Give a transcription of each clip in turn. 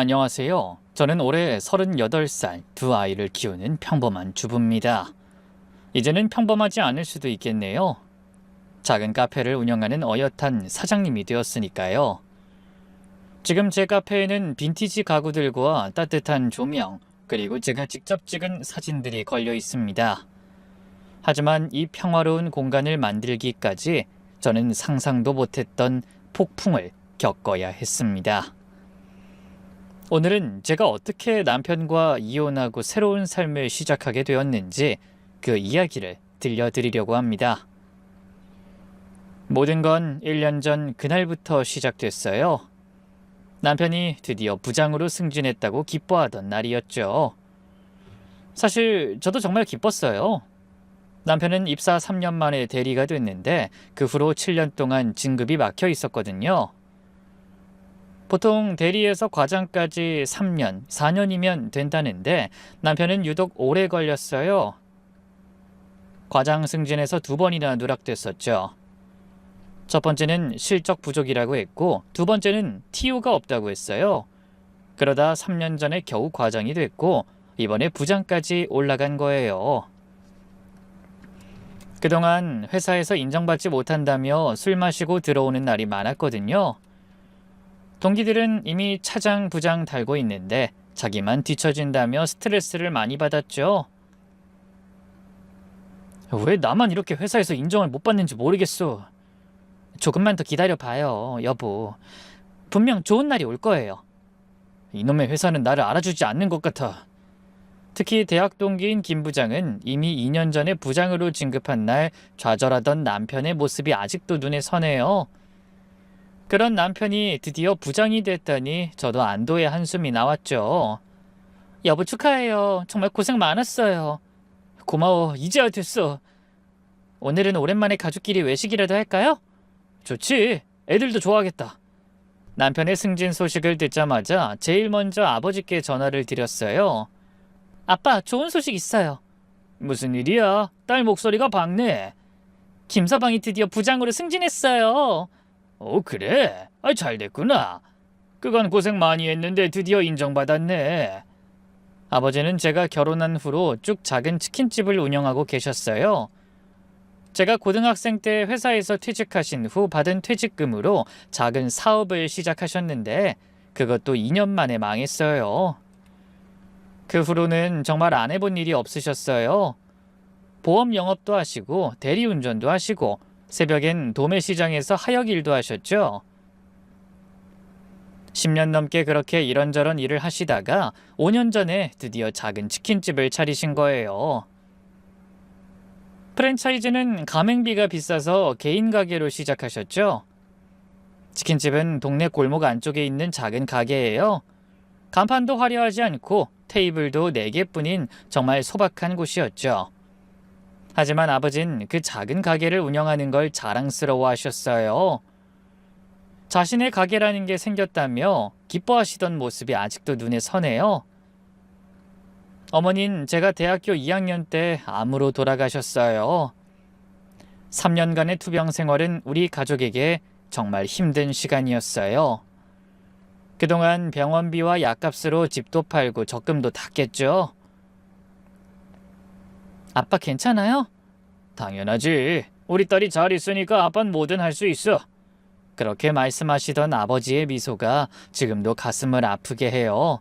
안녕하세요. 저는 올해 38살 두 아이를 키우는 평범한 주부입니다. 이제는 평범하지 않을 수도 있겠네요. 작은 카페를 운영하는 어엿한 사장님이 되었으니까요. 지금 제 카페에는 빈티지 가구들과 따뜻한 조명, 그리고 제가 직접 찍은 사진들이 걸려 있습니다. 하지만 이 평화로운 공간을 만들기까지 저는 상상도 못했던 폭풍을 겪어야 했습니다. 오늘은 제가 어떻게 남편과 이혼하고 새로운 삶을 시작하게 되었는지 그 이야기를 들려드리려고 합니다. 모든 건 1년 전 그날부터 시작됐어요. 남편이 드디어 부장으로 승진했다고 기뻐하던 날이었죠. 사실 저도 정말 기뻤어요. 남편은 입사 3년 만에 대리가 됐는데 그 후로 7년 동안 진급이 막혀 있었거든요. 보통 대리에서 과장까지 3년, 4년이면 된다는데 남편은 유독 오래 걸렸어요. 과장 승진에서 2번이나 누락됐었죠. 첫 번째는 실적 부족이라고 했고 두 번째는 TO가 없다고 했어요. 그러다 3년 전에 겨우 과장이 됐고 이번에 부장까지 올라간 거예요. 그동안 회사에서 인정받지 못한다며 술 마시고 들어오는 날이 많았거든요. 동기들은 이미 차장, 부장 달고 있는데 자기만 뒤처진다며 스트레스를 많이 받았죠. 왜 나만 이렇게 회사에서 인정을 못 받는지 모르겠어. 조금만 더 기다려봐요, 여보. 분명 좋은 날이 올 거예요. 이놈의 회사는 나를 알아주지 않는 것 같아. 특히 대학 동기인 김 부장은 이미 2년 전에 부장으로 진급한 날 좌절하던 남편의 모습이 아직도 눈에 선해요. 그런 남편이 드디어 부장이 됐다니 저도 안도의 한숨이 나왔죠. 여보 축하해요. 정말 고생 많았어요. 고마워. 이제야 됐어. 오늘은 오랜만에 가족끼리 외식이라도 할까요? 좋지. 애들도 좋아하겠다. 남편의 승진 소식을 듣자마자 제일 먼저 아버지께 전화를 드렸어요. 아빠, 좋은 소식 있어요. 무슨 일이야? 딸 목소리가 밝네. 김서방이 드디어 부장으로 승진했어요. 그래? 잘 됐구나. 그간 고생 많이 했는데 드디어 인정받았네. 아버지는 제가 결혼한 후로 쭉 작은 치킨집을 운영하고 계셨어요. 제가 고등학생 때 회사에서 퇴직하신 후 받은 퇴직금으로 작은 사업을 시작하셨는데 그것도 2년 만에 망했어요. 그 후로는 정말 안 해본 일이 없으셨어요. 보험 영업도 하시고 대리운전도 하시고 새벽엔 도매시장에서 하역 일도 하셨죠. 10년 넘게 그렇게 이런저런 일을 하시다가 5년 전에 드디어 작은 치킨집을 차리신 거예요. 프랜차이즈는 가맹비가 비싸서 개인 가게로 시작하셨죠. 치킨집은 동네 골목 안쪽에 있는 작은 가게예요. 간판도 화려하지 않고 테이블도 4개뿐인 정말 소박한 곳이었죠. 하지만 아버진 그 작은 가게를 운영하는 걸 자랑스러워 하셨어요. 자신의 가게라는 게 생겼다며 기뻐하시던 모습이 아직도 눈에 선해요. 어머닌 제가 대학교 2학년 때 암으로 돌아가셨어요. 3년간의 투병 생활은 우리 가족에게 정말 힘든 시간이었어요. 그동안 병원비와 약값으로 집도 팔고 적금도 다 깼죠. 아빠 괜찮아요? 당연하지. 우리 딸이 잘 있으니까 아빠는 뭐든 할 수 있어. 그렇게 말씀하시던 아버지의 미소가 지금도 가슴을 아프게 해요.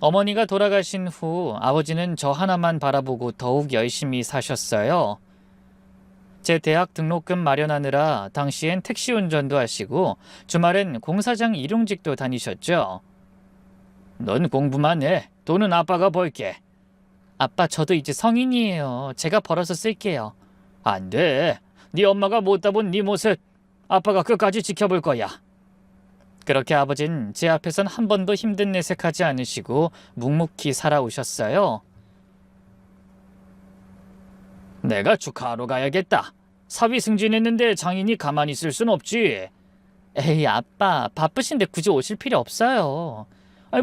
어머니가 돌아가신 후 아버지는 저 하나만 바라보고 더욱 열심히 사셨어요. 제 대학 등록금 마련하느라 당시엔 택시 운전도 하시고 주말엔 공사장 일용직도 다니셨죠. 넌 공부만 해. 돈은 아빠가 벌게. 아빠 저도 이제 성인이에요. 제가 벌어서 쓸게요. 안 돼. 네 엄마가 못다 본 네 모습 아빠가 끝까지 지켜볼 거야. 그렇게 아버진 제 앞에선 한 번도 힘든 내색하지 않으시고 묵묵히 살아오셨어요. 내가 축하하러 가야겠다. 사위 승진했는데 장인이 가만히 있을 순 없지. 에이 아빠 바쁘신데 굳이 오실 필요 없어요.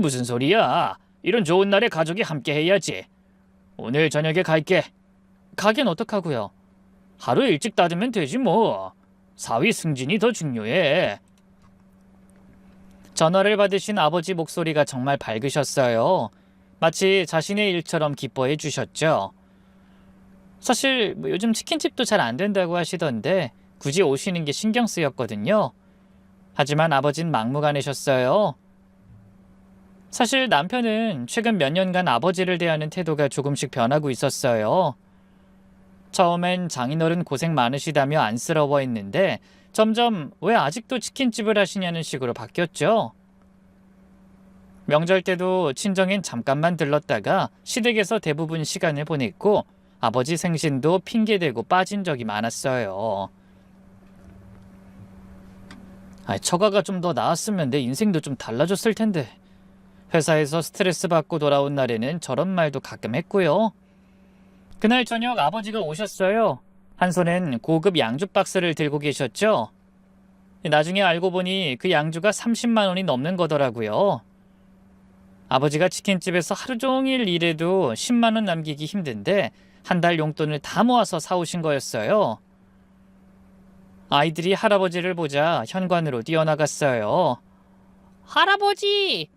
무슨 소리야. 이런 좋은 날에 가족이 함께 해야지. 오늘 저녁에 갈게. 가긴 어떡하고요. 하루 일찍 닫으면 되지 뭐. 사위 승진이 더 중요해. 전화를 받으신 아버지 목소리가 정말 밝으셨어요. 마치 자신의 일처럼 기뻐해 주셨죠. 사실 요즘 치킨집도 잘 안 된다고 하시던데 굳이 오시는 게 신경 쓰였거든요. 하지만 아버진 막무가내셨어요. 사실 남편은 최근 몇 년간 아버지를 대하는 태도가 조금씩 변하고 있었어요. 처음엔 장인어른 고생 많으시다며 안쓰러워했는데 점점 왜 아직도 치킨집을 하시냐는 식으로 바뀌었죠. 명절 때도 친정엔 잠깐만 들렀다가 시댁에서 대부분 시간을 보냈고 아버지 생신도 핑계대고 빠진 적이 많았어요. 처가가 좀 더 나았으면 내 인생도 좀 달라졌을 텐데. 회사에서 스트레스 받고 돌아온 날에는 저런 말도 가끔 했고요. 그날 저녁 아버지가 오셨어요. 한 손엔 고급 양주 박스를 들고 계셨죠. 나중에 알고 보니 그 양주가 30만 원이 넘는 거더라고요. 아버지가 치킨집에서 하루 종일 일해도 10만 원 남기기 힘든데 한 달 용돈을 다 모아서 사오신 거였어요. 아이들이 할아버지를 보자 현관으로 뛰어나갔어요. 할아버지!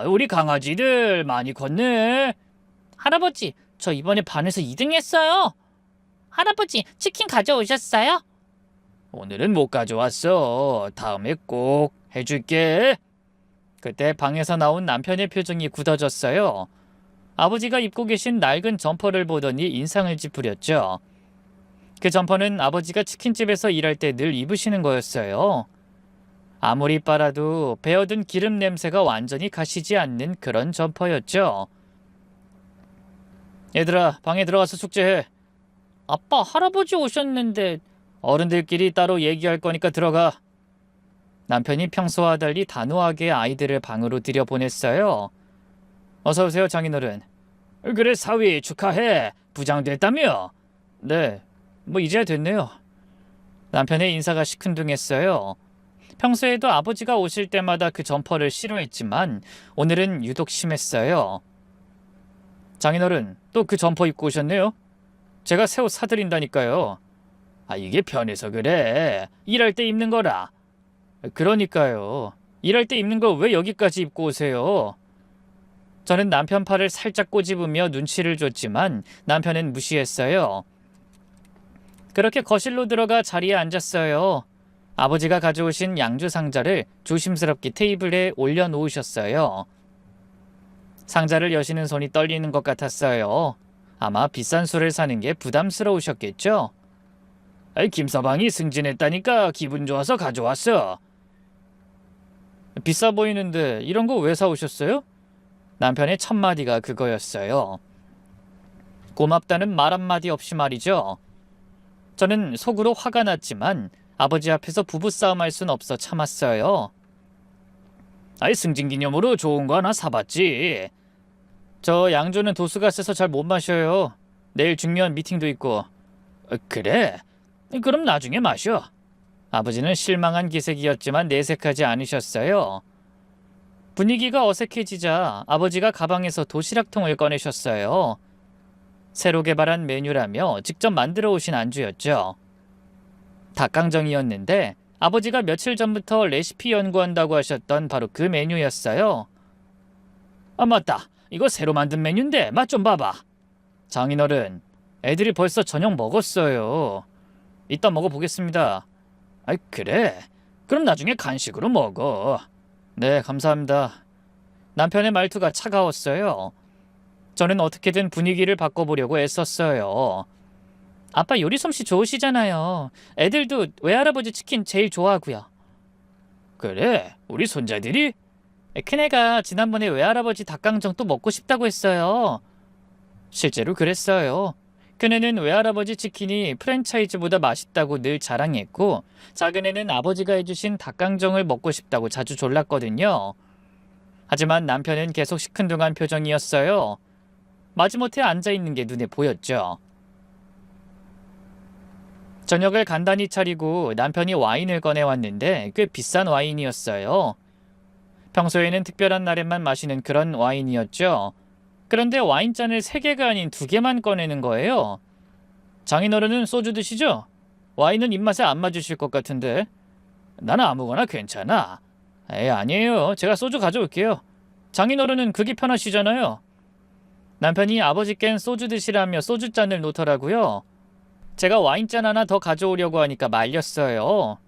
우리 강아지들 많이 컸네. 할아버지, 저 이번에 반에서 2등 했어요. 할아버지, 치킨 가져오셨어요? 오늘은 못 가져왔어. 다음에 꼭 해줄게. 그때 방에서 나온 남편의 표정이 굳어졌어요. 아버지가 입고 계신 낡은 점퍼를 보더니 인상을 찌푸렸죠. 그 점퍼는 아버지가 치킨집에서 일할 때 늘 입으시는 거였어요. 아무리 빨아도 배어든 기름 냄새가 완전히 가시지 않는 그런 점퍼였죠. 얘들아, 방에 들어가서 숙제해. 아빠, 할아버지 오셨는데 어른들끼리 따로 얘기할 거니까 들어가. 남편이 평소와 달리 단호하게 아이들을 방으로 들여보냈어요. 어서 오세요, 장인어른. 그래, 사위 축하해. 부장 됐다며? 네, 이제야 됐네요. 남편의 인사가 시큰둥했어요. 평소에도 아버지가 오실 때마다 그 점퍼를 싫어했지만 오늘은 유독 심했어요. 장인어른, 또 그 점퍼 입고 오셨네요? 제가 새 옷 사드린다니까요. 이게 편해서 그래. 일할 때 입는 거라. 그러니까요. 일할 때 입는 거 왜 여기까지 입고 오세요? 저는 남편 팔을 살짝 꼬집으며 눈치를 줬지만 남편은 무시했어요. 그렇게 거실로 들어가 자리에 앉았어요. 아버지가 가져오신 양주 상자를 조심스럽게 테이블에 올려놓으셨어요. 상자를 여시는 손이 떨리는 것 같았어요. 아마 비싼 술을 사는 게 부담스러우셨겠죠? 김서방이 승진했다니까 기분 좋아서 가져왔어. 비싸 보이는데 이런 거 왜 사오셨어요? 남편의 첫 마디가 그거였어요. 고맙다는 말 한마디 없이 말이죠. 저는 속으로 화가 났지만 아버지 앞에서 부부싸움 할 순 없어 참았어요. 승진기념으로 좋은 거 하나 사봤지. 저 양주는 도수가 세서 잘 못 마셔요. 내일 중요한 미팅도 있고. 그래? 그럼 나중에 마셔. 아버지는 실망한 기색이었지만 내색하지 않으셨어요. 분위기가 어색해지자 아버지가 가방에서 도시락통을 꺼내셨어요. 새로 개발한 메뉴라며 직접 만들어 오신 안주였죠. 닭강정이었는데 아버지가 며칠 전부터 레시피 연구한다고 하셨던 바로 그 메뉴였어요. 맞다. 이거 새로 만든 메뉴인데 맛 좀 봐봐. 장인어른, 애들이 벌써 저녁 먹었어요. 이따 먹어보겠습니다. 그래? 그럼 나중에 간식으로 먹어. 네, 감사합니다. 남편의 말투가 차가웠어요. 저는 어떻게든 분위기를 바꿔보려고 애썼어요. 아빠 요리 솜씨 좋으시잖아요. 애들도 외할아버지 치킨 제일 좋아하고요. 그래? 우리 손자들이? 큰애가 지난번에 외할아버지 닭강정 또 먹고 싶다고 했어요. 실제로 그랬어요. 큰애는 외할아버지 치킨이 프랜차이즈보다 맛있다고 늘 자랑했고 작은애는 아버지가 해주신 닭강정을 먹고 싶다고 자주 졸랐거든요. 하지만 남편은 계속 시큰둥한 표정이었어요. 마지못해 앉아있는 게 눈에 보였죠. 저녁을 간단히 차리고 남편이 와인을 꺼내왔는데 꽤 비싼 와인이었어요. 평소에는 특별한 날에만 마시는 그런 와인이었죠. 그런데 와인잔을 3개가 아닌 2개만 꺼내는 거예요. 장인어른은 소주 드시죠? 와인은 입맛에 안 맞으실 것 같은데. 나는 아무거나 괜찮아. 에이, 아니에요. 제가 소주 가져올게요. 장인어른은 그게 편하시잖아요. 남편이 아버지껜 소주 드시라며 소주잔을 놓더라고요. 제가 와인잔 하나 더 가져오려고 하니까 말렸어요.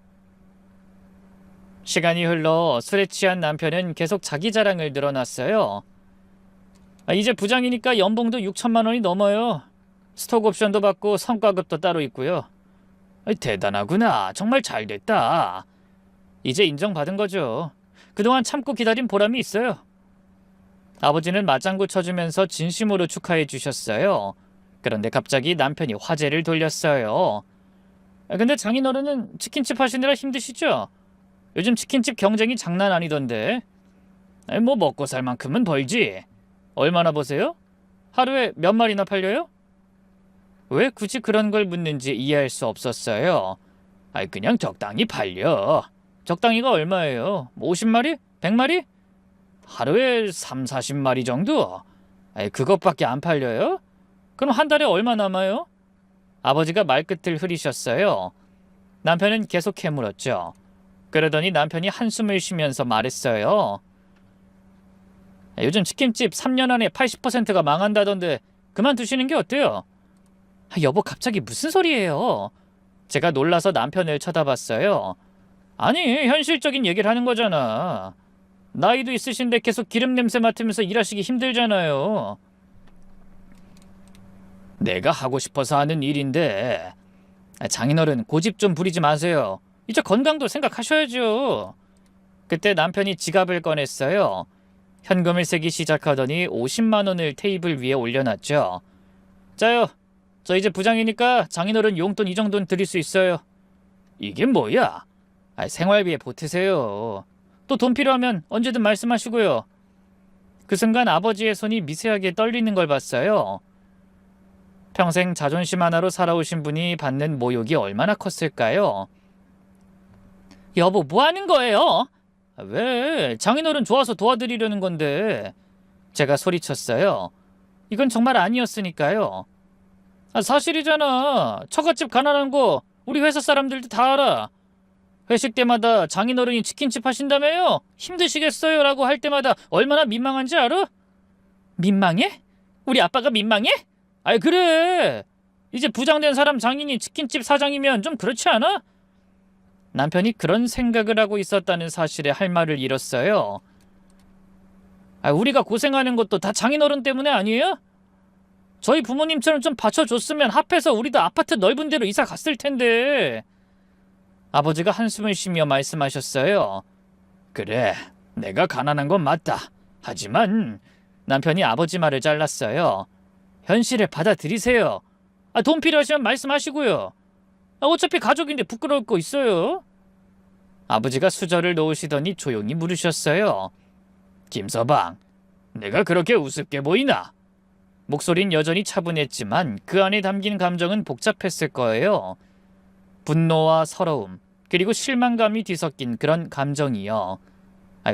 시간이 흘러 술에 취한 남편은 계속 자기 자랑을 늘어놨어요. 이제 부장이니까 연봉도 6천만 원이 넘어요. 스톡 옵션도 받고 성과급도 따로 있고요. 대단하구나. 정말 잘 됐다. 이제 인정받은 거죠. 그동안 참고 기다린 보람이 있어요. 아버지는 맞장구 쳐주면서 진심으로 축하해 주셨어요. 그런데 갑자기 남편이 화제를 돌렸어요. 근데 장인어른은 치킨집 하시느라 힘드시죠? 요즘 치킨집 경쟁이 장난 아니던데. 뭐 먹고 살 만큼은 벌지. 얼마나 버세요? 하루에 몇 마리나 팔려요? 왜 굳이 그런 걸 묻는지 이해할 수 없었어요. 그냥 적당히 팔려. 적당히가 얼마예요? 50마리? 100마리? 하루에 3, 40마리 정도? 그것밖에 안 팔려요? 그럼 한 달에 얼마 남아요? 아버지가 말끝을 흐리셨어요. 남편은 계속 캐물었죠. 그러더니 남편이 한숨을 쉬면서 말했어요. 요즘 치킨집 3년 안에 80%가 망한다던데 그만두시는 게 어때요? 여보, 갑자기 무슨 소리예요? 제가 놀라서 남편을 쳐다봤어요. 아니, 현실적인 얘기를 하는 거잖아. 나이도 있으신데 계속 기름 냄새 맡으면서 일하시기 힘들잖아요. 내가 하고 싶어서 하는 일인데. 장인어른, 고집 좀 부리지 마세요. 이제 건강도 생각하셔야죠. 그때 남편이 지갑을 꺼냈어요. 현금을 세기 시작하더니 50만 원을 테이블 위에 올려놨죠. 자요, 저 이제 부장이니까 장인어른 용돈 이 정도는 드릴 수 있어요. 이게 뭐야? 생활비에 보태세요. 또 돈 필요하면 언제든 말씀하시고요. 그 순간 아버지의 손이 미세하게 떨리는 걸 봤어요. 평생 자존심 하나로 살아오신 분이 받는 모욕이 얼마나 컸을까요? 여보, 뭐 하는 거예요? 왜? 장인어른 좋아서 도와드리려는 건데. 제가 소리쳤어요. 이건 정말 아니었으니까요. 사실이잖아. 처갓집 가난한 거 우리 회사 사람들도 다 알아. 회식 때마다 장인어른이 치킨집 하신다며요? 힘드시겠어요? 라고 할 때마다 얼마나 민망한지 알아? 민망해? 우리 아빠가 민망해? 그래. 이제 부장된 사람 장인이 치킨집 사장이면 좀 그렇지 않아? 남편이 그런 생각을 하고 있었다는 사실에 할 말을 잃었어요. 우리가 고생하는 것도 다 장인어른 때문에 아니에요? 저희 부모님처럼 좀 받쳐줬으면 합해서 우리도 아파트 넓은 데로 이사 갔을 텐데. 아버지가 한숨을 쉬며 말씀하셨어요. 그래, 내가 가난한 건 맞다. 하지만 남편이 아버지 말을 잘랐어요. 현실을 받아들이세요. 돈 필요하시면 말씀하시고요. 어차피 가족인데 부끄러울 거 있어요. 아버지가 수저를 놓으시더니 조용히 물으셨어요. 김서방, 내가 그렇게 우습게 보이나? 목소린 여전히 차분했지만 그 안에 담긴 감정은 복잡했을 거예요. 분노와 서러움, 그리고 실망감이 뒤섞인 그런 감정이요.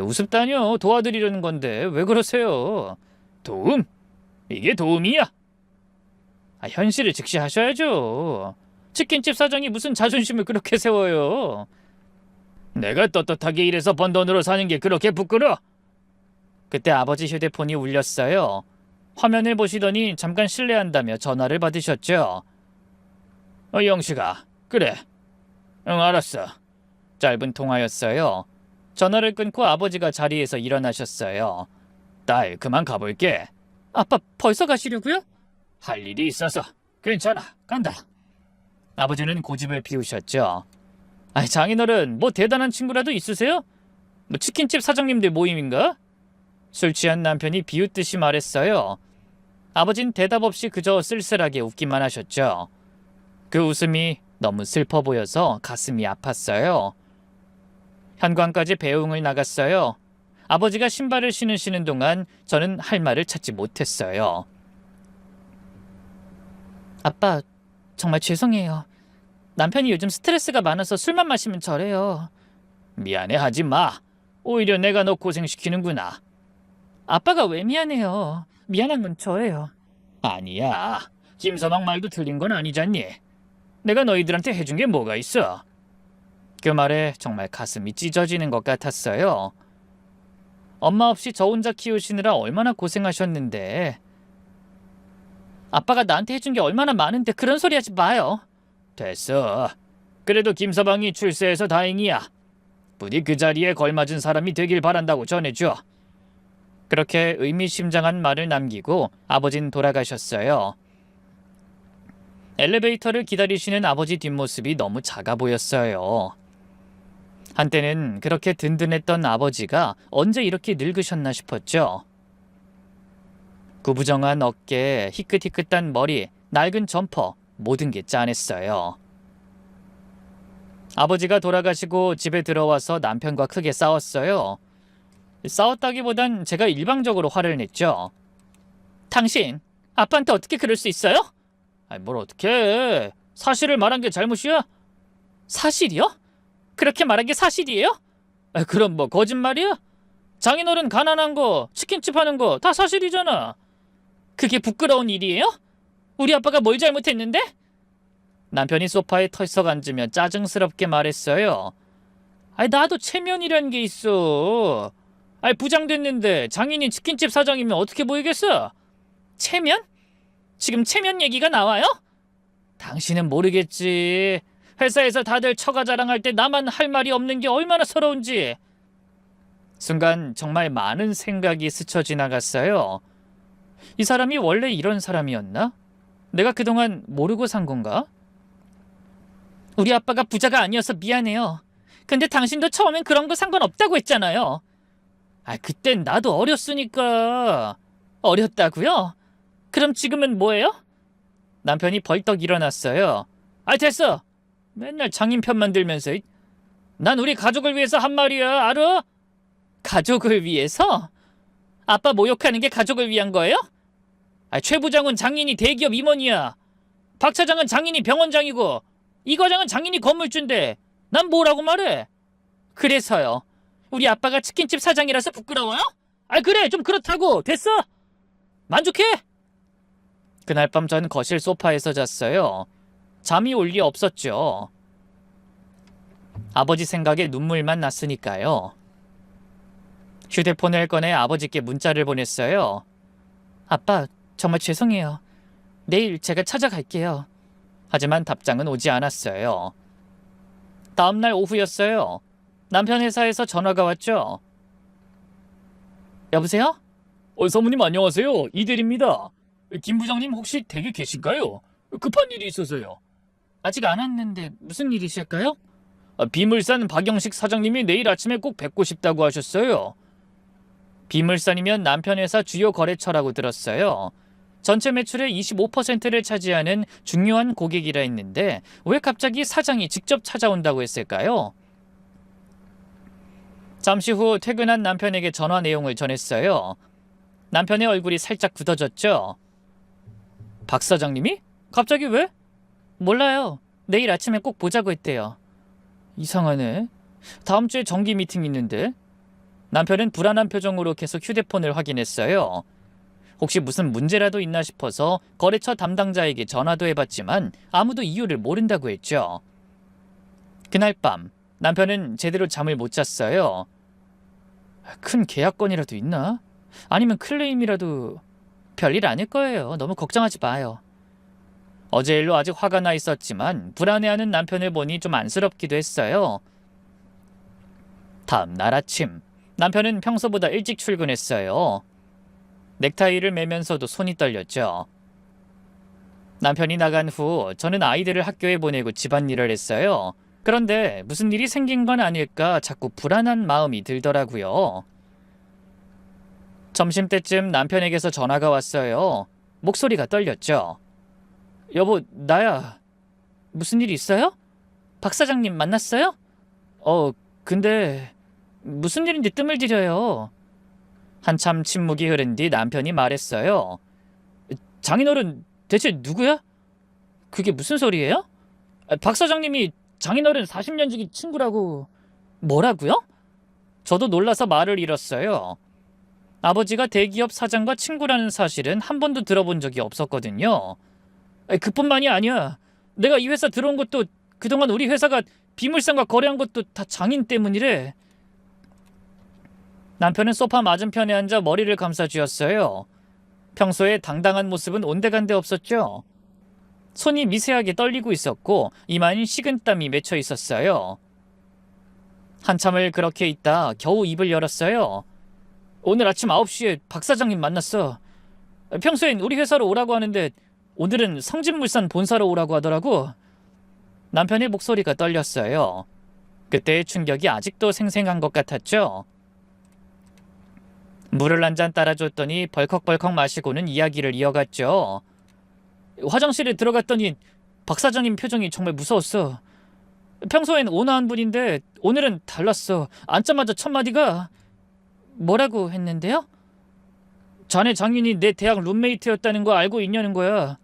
우습다뇨. 도와드리려는 건데 왜 그러세요? 도움? 이게 도움이야? 현실을 직시하셔야죠. 치킨집 사장이 무슨 자존심을 그렇게 세워요. 내가 떳떳하게 일해서 번 돈으로 사는 게 그렇게 부끄러워? 그때 아버지 휴대폰이 울렸어요. 화면을 보시더니 잠깐 실례한다며 전화를 받으셨죠. 영식아, 그래. 응, 알았어. 짧은 통화였어요. 전화를 끊고 아버지가 자리에서 일어나셨어요. 딸, 그만 가볼게. 아빠, 벌써 가시려고요? 할 일이 있어서. 괜찮아, 간다. 아버지는 고집을 피우셨죠. 장인어른, 뭐 대단한 친구라도 있으세요? 뭐 치킨집 사장님들 모임인가? 술 취한 남편이 비웃듯이 말했어요. 아버진 대답 없이 그저 쓸쓸하게 웃기만 하셨죠. 그 웃음이 너무 슬퍼 보여서 가슴이 아팠어요. 현관까지 배웅을 나갔어요. 아버지가 신발을 신으시는 동안 저는 할 말을 찾지 못했어요. 아빠, 정말 죄송해요. 남편이 요즘 스트레스가 많아서 술만 마시면 저래요. 미안해 하지 마. 오히려 내가 너 고생시키는구나. 아빠가 왜 미안해요. 미안한 건 저예요. 아니야. 김서방 말도 틀린 건 아니잖니. 내가 너희들한테 해준 게 뭐가 있어? 그 말에 정말 가슴이 찢어지는 것 같았어요. 엄마 없이 저 혼자 키우시느라 얼마나 고생하셨는데. 아빠가 나한테 해준 게 얼마나 많은데 그런 소리 하지 마요. 됐어. 그래도 김서방이 출세해서 다행이야. 부디 그 자리에 걸맞은 사람이 되길 바란다고 전해줘. 그렇게 의미심장한 말을 남기고 아버진 돌아가셨어요. 엘리베이터를 기다리시는 아버지 뒷모습이 너무 작아 보였어요. 한때는 그렇게 든든했던 아버지가 언제 이렇게 늙으셨나 싶었죠. 구부정한 어깨, 희끗희끗한 머리, 낡은 점퍼, 모든 게 짠했어요. 아버지가 돌아가시고 집에 들어와서 남편과 크게 싸웠어요. 싸웠다기보단 제가 일방적으로 화를 냈죠. 당신, 아빠한테 어떻게 그럴 수 있어요? 뭘 어떻게 해. 사실을 말한 게 잘못이야? 사실이요? 그렇게 말한 게 사실이에요? 그럼 뭐 거짓말이야? 장인어른 가난한 거, 치킨집 하는 거 다 사실이잖아. 그게 부끄러운 일이에요? 우리 아빠가 뭘 잘못했는데? 남편이 소파에 털썩 앉으며 짜증스럽게 말했어요. 나도 체면이란 게 있어. 부장 됐는데 장인이 치킨집 사장이면 어떻게 보이겠어? 체면? 지금 체면 얘기가 나와요? 당신은 모르겠지. 회사에서 다들 처가 자랑할 때 나만 할 말이 없는 게 얼마나 서러운지. 순간 정말 많은 생각이 스쳐 지나갔어요. 이 사람이 원래 이런 사람이었나? 내가 그동안 모르고 산 건가? 우리 아빠가 부자가 아니어서 미안해요. 근데 당신도 처음엔 그런 거 상관없다고 했잖아요. 그땐 나도 어렸으니까. 어렸다고요? 그럼 지금은 뭐예요? 남편이 벌떡 일어났어요. 됐어. 맨날 장인 편만 들면서. 난 우리 가족을 위해서 한 말이야, 알아? 가족을 위해서? 아빠 모욕하는 게 가족을 위한 거예요? 최 부장은 장인이 대기업 임원이야. 박 차장은 장인이 병원장이고 이 과장은 장인이 건물주인데 난 뭐라고 말해? 그래서요. 우리 아빠가 치킨집 사장이라서 부끄러워요? 그래, 좀 그렇다고. 됐어. 만족해? 그날 밤 전 거실 소파에서 잤어요. 잠이 올 리 없었죠. 아버지 생각에 눈물만 났으니까요. 휴대폰을 꺼내 아버지께 문자를 보냈어요. 아빠, 정말 죄송해요. 내일 제가 찾아갈게요. 하지만 답장은 오지 않았어요. 다음날 오후였어요. 남편 회사에서 전화가 왔죠. 여보세요? 사모님 안녕하세요. 이대리입니다. 김 부장님 혹시 댁에 계신가요? 급한 일이 있어서요. 아직 안 왔는데 무슨 일이실까요? 비물산 박영식 사장님이 내일 아침에 꼭 뵙고 싶다고 하셨어요. 비물산이면 남편 회사 주요 거래처라고 들었어요. 전체 매출의 25%를 차지하는 중요한 고객이라 했는데 왜 갑자기 사장이 직접 찾아온다고 했을까요? 잠시 후 퇴근한 남편에게 전화 내용을 전했어요. 남편의 얼굴이 살짝 굳어졌죠. 박 사장님이? 갑자기 왜? 몰라요. 내일 아침에 꼭 보자고 했대요. 이상하네. 다음 주에 정기 미팅 있는데. 남편은 불안한 표정으로 계속 휴대폰을 확인했어요. 혹시 무슨 문제라도 있나 싶어서 거래처 담당자에게 전화도 해봤지만 아무도 이유를 모른다고 했죠. 그날 밤 남편은 제대로 잠을 못 잤어요. 큰 계약건이라도 있나? 아니면 클레임이라도. 별일 아닐 거예요. 너무 걱정하지 마요. 어제 일로 아직 화가 나 있었지만 불안해하는 남편을 보니 좀 안쓰럽기도 했어요. 다음 날 아침 남편은 평소보다 일찍 출근했어요. 넥타이를 매면서도 손이 떨렸죠. 남편이 나간 후 저는 아이들을 학교에 보내고 집안일을 했어요. 그런데 무슨 일이 생긴 건 아닐까 자꾸 불안한 마음이 들더라고요. 점심때쯤 남편에게서 전화가 왔어요. 목소리가 떨렸죠. 여보, 나야. 무슨 일 있어요? 박 사장님 만났어요? 근데 무슨 일인지 뜸을 들여요. 한참 침묵이 흐른 뒤 남편이 말했어요. 장인어른 대체 누구야? 그게 무슨 소리예요? 박 사장님이 장인어른 40년 지기 친구라고. 뭐라고요? 저도 놀라서 말을 잃었어요. 아버지가 대기업 사장과 친구라는 사실은 한 번도 들어본 적이 없었거든요. 그뿐만이 아니야. 내가 이 회사 들어온 것도 그동안 우리 회사가 비물상과 거래한 것도 다 장인 때문이래. 남편은 소파 맞은편에 앉아 머리를 감싸쥐었어요. 평소에 당당한 모습은 온데간데 없었죠. 손이 미세하게 떨리고 있었고 이마엔 식은땀이 맺혀 있었어요. 한참을 그렇게 있다 겨우 입을 열었어요. 오늘 아침 9시에 박 사장님 만났어. 평소엔 우리 회사로 오라고 하는데 오늘은 성진물산 본사로 오라고 하더라고. 남편의 목소리가 떨렸어요. 그때의 충격이 아직도 생생한 것 같았죠. 물을 한 잔 따라줬더니 벌컥벌컥 마시고는 이야기를 이어갔죠. 화장실에 들어갔더니 박 사장님 표정이 정말 무서웠어. 평소엔 온화한 분인데 오늘은 달랐어. 앉자마자 첫 마디가 뭐라고 했는데요? 자네 장인이 내 대학 룸메이트였다는 거 알고 있냐는 거야.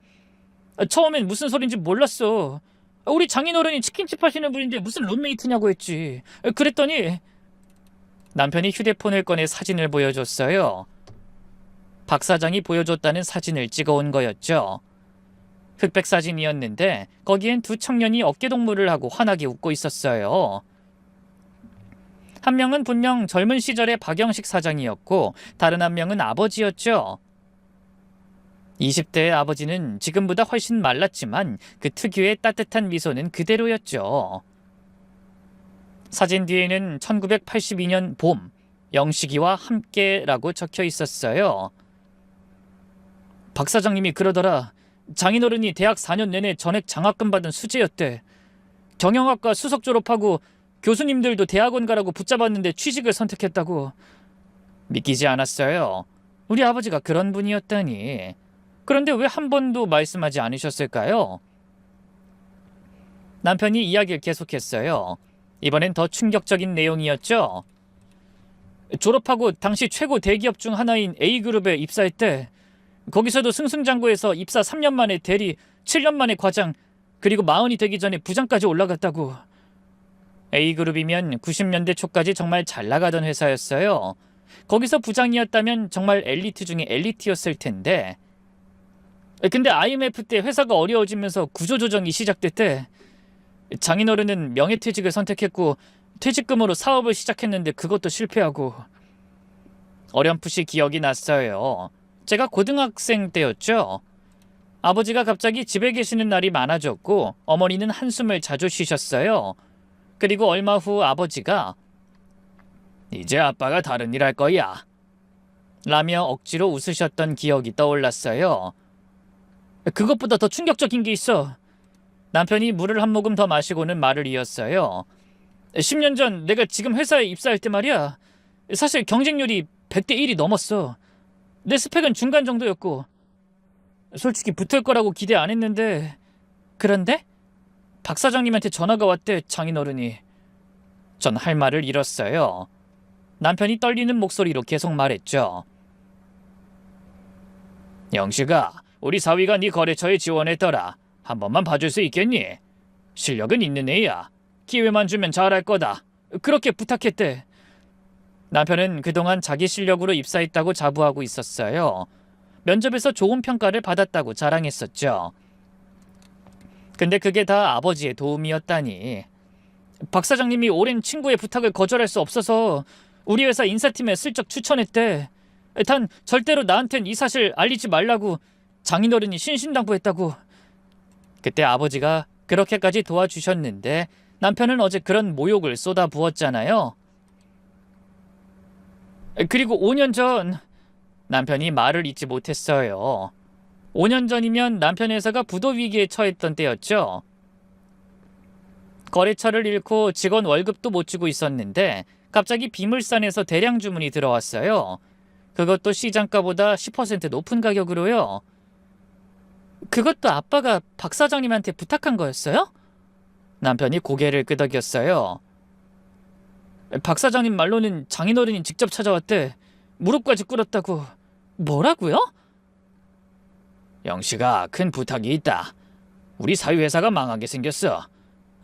처음엔 무슨 소린지 몰랐어. 우리 장인어른이 치킨집 하시는 분인데 무슨 룸메이트냐고 했지. 그랬더니 남편이 휴대폰을 꺼내 사진을 보여줬어요. 박 사장이 보여줬다는 사진을 찍어온 거였죠. 흑백 사진이었는데 거기엔 두 청년이 어깨동무를 하고 환하게 웃고 있었어요. 한 명은 분명 젊은 시절의 박영식 사장이었고 다른 한 명은 아버지였죠. 20대의 아버지는 지금보다 훨씬 말랐지만 그 특유의 따뜻한 미소는 그대로였죠. 사진 뒤에는 1982년 봄, 영식이와 함께라고 적혀 있었어요. 박 사장님이 그러더라. 장인어른이 대학 4년 내내 전액 장학금 받은 수재였대. 경영학과 수석 졸업하고 교수님들도 대학원 가라고 붙잡았는데 취직을 선택했다고. 믿기지 않았어요. 우리 아버지가 그런 분이었다니. 그런데 왜 한 번도 말씀하지 않으셨을까요? 남편이 이야기를 계속했어요. 이번엔 더 충격적인 내용이었죠. 졸업하고 당시 최고 대기업 중 하나인 A그룹에 입사했대. 거기서도 승승장구해서 입사 3년 만에 대리, 7년 만에 과장, 그리고 40이 되기 전에 부장까지 올라갔다고. A그룹이면 90년대 초까지 정말 잘 나가던 회사였어요. 거기서 부장이었다면 정말 엘리트 중에 엘리트였을 텐데. 근데 IMF 때 회사가 어려워지면서 구조조정이 시작됐대. 장인어른은 명예퇴직을 선택했고 퇴직금으로 사업을 시작했는데 그것도 실패하고. 어렴풋이 기억이 났어요. 제가 고등학생 때였죠. 아버지가 갑자기 집에 계시는 날이 많아졌고 어머니는 한숨을 자주 쉬셨어요. 그리고 얼마 후 아버지가 이제 아빠가 다른 일 할 거야 라며 억지로 웃으셨던 기억이 떠올랐어요. 그것보다 더 충격적인 게 있어. 남편이 물을 한 모금 더 마시고는 말을 이었어요. 10년 전 내가 지금 회사에 입사할 때 말이야. 사실 경쟁률이 100대 1이 넘었어. 내 스펙은 중간 정도였고 솔직히 붙을 거라고 기대 안 했는데. 그런데 박 사장님한테 전화가 왔대. 장인어른이. 전 할 말을 잃었어요. 남편이 떨리는 목소리로 계속 말했죠. 영식아, 우리 사위가 네 거래처에 지원했더라. 한 번만 봐줄 수 있겠니? 실력은 있는 애야. 기회만 주면 잘할 거다. 그렇게 부탁했대. 남편은 그동안 자기 실력으로 입사했다고 자부하고 있었어요. 면접에서 좋은 평가를 받았다고 자랑했었죠. 근데 그게 다 아버지의 도움이었다니. 박 사장님이 오랜 친구의 부탁을 거절할 수 없어서 우리 회사 인사팀에 슬쩍 추천했대. 단 절대로 나한텐 이 사실 알리지 말라고 장인어른이 신신당부했다고. 그때 아버지가 그렇게까지 도와주셨는데 남편은 어제 그런 모욕을 쏟아부었잖아요. 그리고 5년 전 남편이 말을 잇지 못했어요. 5년 전이면 남편 회사가 부도 위기에 처했던 때였죠. 거래처를 잃고 직원 월급도 못 주고 있었는데 갑자기 비물산에서 대량 주문이 들어왔어요. 그것도 시장가보다 10% 높은 가격으로요. 그것도 아빠가 박 사장님한테 부탁한 거였어요? 남편이 고개를 끄덕였어요. 박 사장님 말로는 장인어른이 직접 찾아왔대. 무릎까지 꿇었다고. 뭐라고요? 영식아, 큰 부탁이 있다. 우리 사위회사가 망하게 생겼어.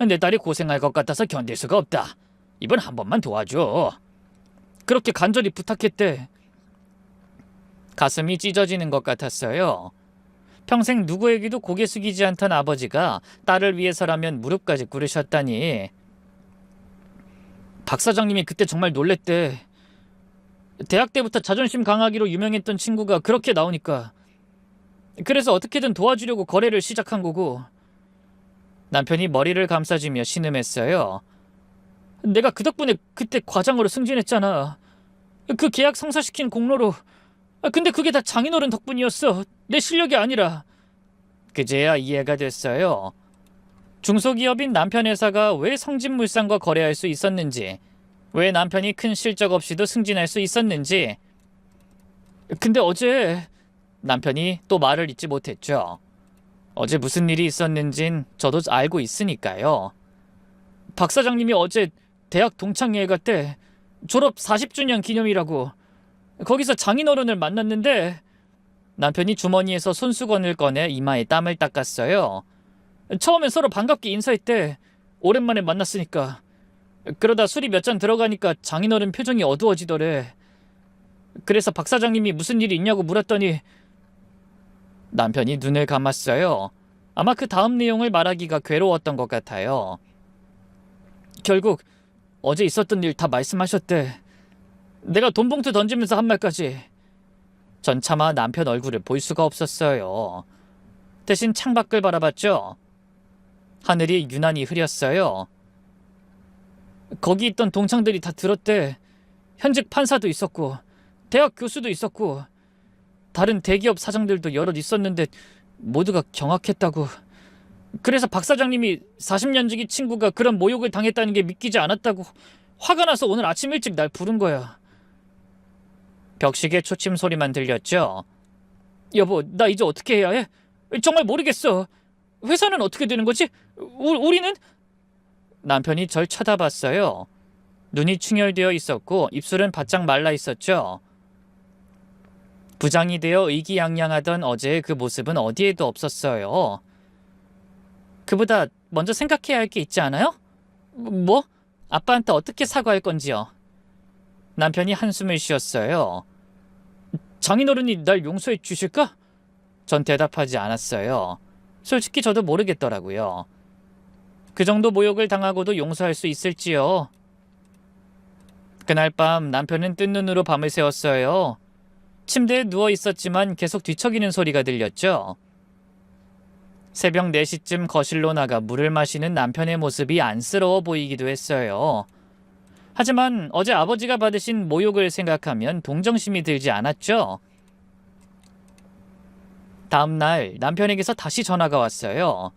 내 딸이 고생할 것 같아서 견딜 수가 없다. 이번 한 번만 도와줘. 그렇게 간절히 부탁했대. 가슴이 찢어지는 것 같았어요. 평생 누구에게도 고개 숙이지 않던 아버지가 딸을 위해서라면 무릎까지 꿇으셨다니. 박 사장님이 그때 정말 놀랬대. 대학 때부터 자존심 강하기로 유명했던 친구가 그렇게 나오니까. 그래서 어떻게든 도와주려고 거래를 시작한 거고. 남편이 머리를 감싸주며 신음했어요. 내가 그 덕분에 그때 과장으로 승진했잖아. 그 계약 성사시킨 공로로. 근데 그게 다 장인어른 덕분이었어. 내 실력이 아니라. 그제야 이해가 됐어요. 중소기업인 남편 회사가 왜 성진물산과 거래할 수 있었는지, 왜 남편이 큰 실적 없이도 승진할 수 있었는지. 근데 어제 남편이 또 말을 잇지 못했죠. 어제 무슨 일이 있었는진 저도 알고 있으니까요. 박 사장님이 어제 대학 동창회가 때 졸업 40주년 기념이라고 거기서 장인어른을 만났는데 남편이 주머니에서 손수건을 꺼내 이마에 땀을 닦았어요. 처음엔 서로 반갑게 인사했대. 오랜만에 만났으니까. 그러다 술이 몇 잔 들어가니까 장인어른 표정이 어두워지더래. 그래서 박 사장님이 무슨 일이 있냐고 물었더니 남편이 눈을 감았어요. 아마 그 다음 내용을 말하기가 괴로웠던 것 같아요. 결국 어제 있었던 일 다 말씀하셨대. 내가 돈 봉투 던지면서 한 말까지. 전 차마 남편 얼굴을 볼 수가 없었어요. 대신 창밖을 바라봤죠. 하늘이 유난히 흐렸어요. 거기 있던 동창들이 다 들었대. 현직 판사도 있었고 대학 교수도 있었고 다른 대기업 사장들도 여럿 있었는데 모두가 경악했다고. 그래서 박 사장님이 40년 지기 친구가 그런 모욕을 당했다는 게 믿기지 않았다고 화가 나서 오늘 아침 일찍 날 부른 거야. 벽시계 초침 소리만 들렸죠. 여보, 나 이제 어떻게 해야 해? 정말 모르겠어. 회사는 어떻게 되는 거지? 우리는? 남편이 절 쳐다봤어요. 눈이 충혈되어 있었고 입술은 바짝 말라 있었죠. 부장이 되어 의기양양하던 어제의 그 모습은 어디에도 없었어요. 그보다 먼저 생각해야 할 게 있지 않아요? 뭐? 아빠한테 어떻게 사과할 건지요? 남편이 한숨을 쉬었어요. 장인어른이 날 용서해 주실까? 전 대답하지 않았어요. 솔직히 저도 모르겠더라고요. 그 정도 모욕을 당하고도 용서할 수 있을지요? 그날 밤 남편은 뜬 눈으로 밤을 새웠어요. 침대에 누워 있었지만 계속 뒤척이는 소리가 들렸죠. 새벽 4시쯤 거실로 나가 물을 마시는 남편의 모습이 안쓰러워 보이기도 했어요. 하지만 어제 아버지가 받으신 모욕을 생각하면 동정심이 들지 않았죠. 다음 날 남편에게서 다시 전화가 왔어요.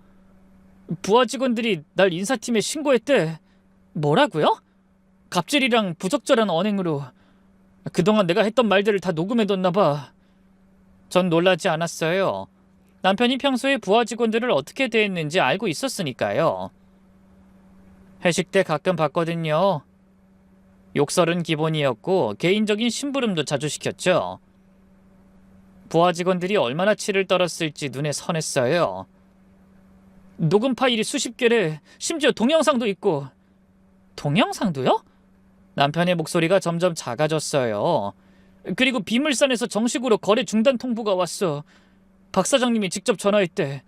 부하 직원들이 날 인사팀에 신고했대. 뭐라고요? 갑질이랑 부적절한 언행으로. 그동안 내가 했던 말들을 다 녹음해뒀나 봐. 전 놀라지 않았어요. 남편이 평소에 부하 직원들을 어떻게 대했는지 알고 있었으니까요. 회식 때 가끔 봤거든요. 욕설은 기본이었고 개인적인 심부름도 자주 시켰죠. 부하 직원들이 얼마나 치를 떨었을지 눈에 선했어요. 녹음 파일이 수십 개래. 심지어 동영상도 있고. 동영상도요? 남편의 목소리가 점점 작아졌어요. 그리고 비물산에서 정식으로 거래 중단 통보가 왔어. 박 사장님이 직접 전화했대.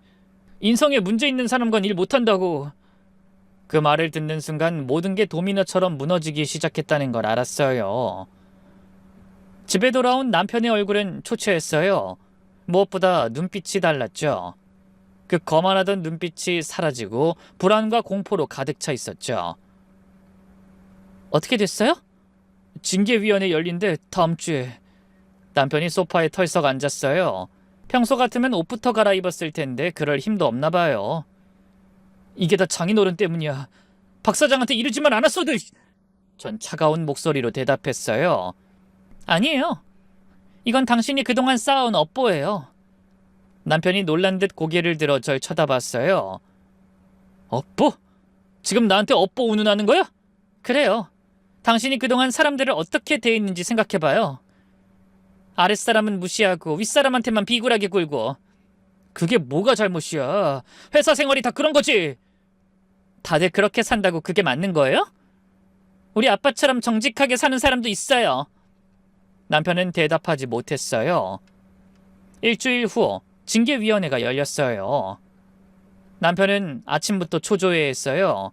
인성에 문제 있는 사람과는 일 못한다고. 그 말을 듣는 순간 모든 게 도미노처럼 무너지기 시작했다는 걸 알았어요. 집에 돌아온 남편의 얼굴은 초췌했어요. 무엇보다 눈빛이 달랐죠. 그 거만하던 눈빛이 사라지고 불안과 공포로 가득 차 있었죠. 어떻게 됐어요? 징계위원회 열린데 다음 주에. 남편이 소파에 털썩 앉았어요. 평소 같으면 옷부터 갈아입었을 텐데 그럴 힘도 없나 봐요. 이게 다 장인어른 때문이야. 박 사장한테 이러지만 않았어도. 전 차가운 목소리로 대답했어요. 아니에요. 이건 당신이 그동안 쌓아온 업보예요. 남편이 놀란 듯 고개를 들어 절 쳐다봤어요. 업보? 지금 나한테 업보 운운하는 거야? 그래요. 당신이 그동안 사람들을 어떻게 대했는지 생각해봐요. 아랫사람은 무시하고 윗사람한테만 비굴하게 굴고. 그게 뭐가 잘못이야. 회사 생활이 다 그런 거지. 다들 그렇게 산다고 그게 맞는 거예요? 우리 아빠처럼 정직하게 사는 사람도 있어요. 남편은 대답하지 못했어요. 일주일 후 징계위원회가 열렸어요. 남편은 아침부터 초조해했어요.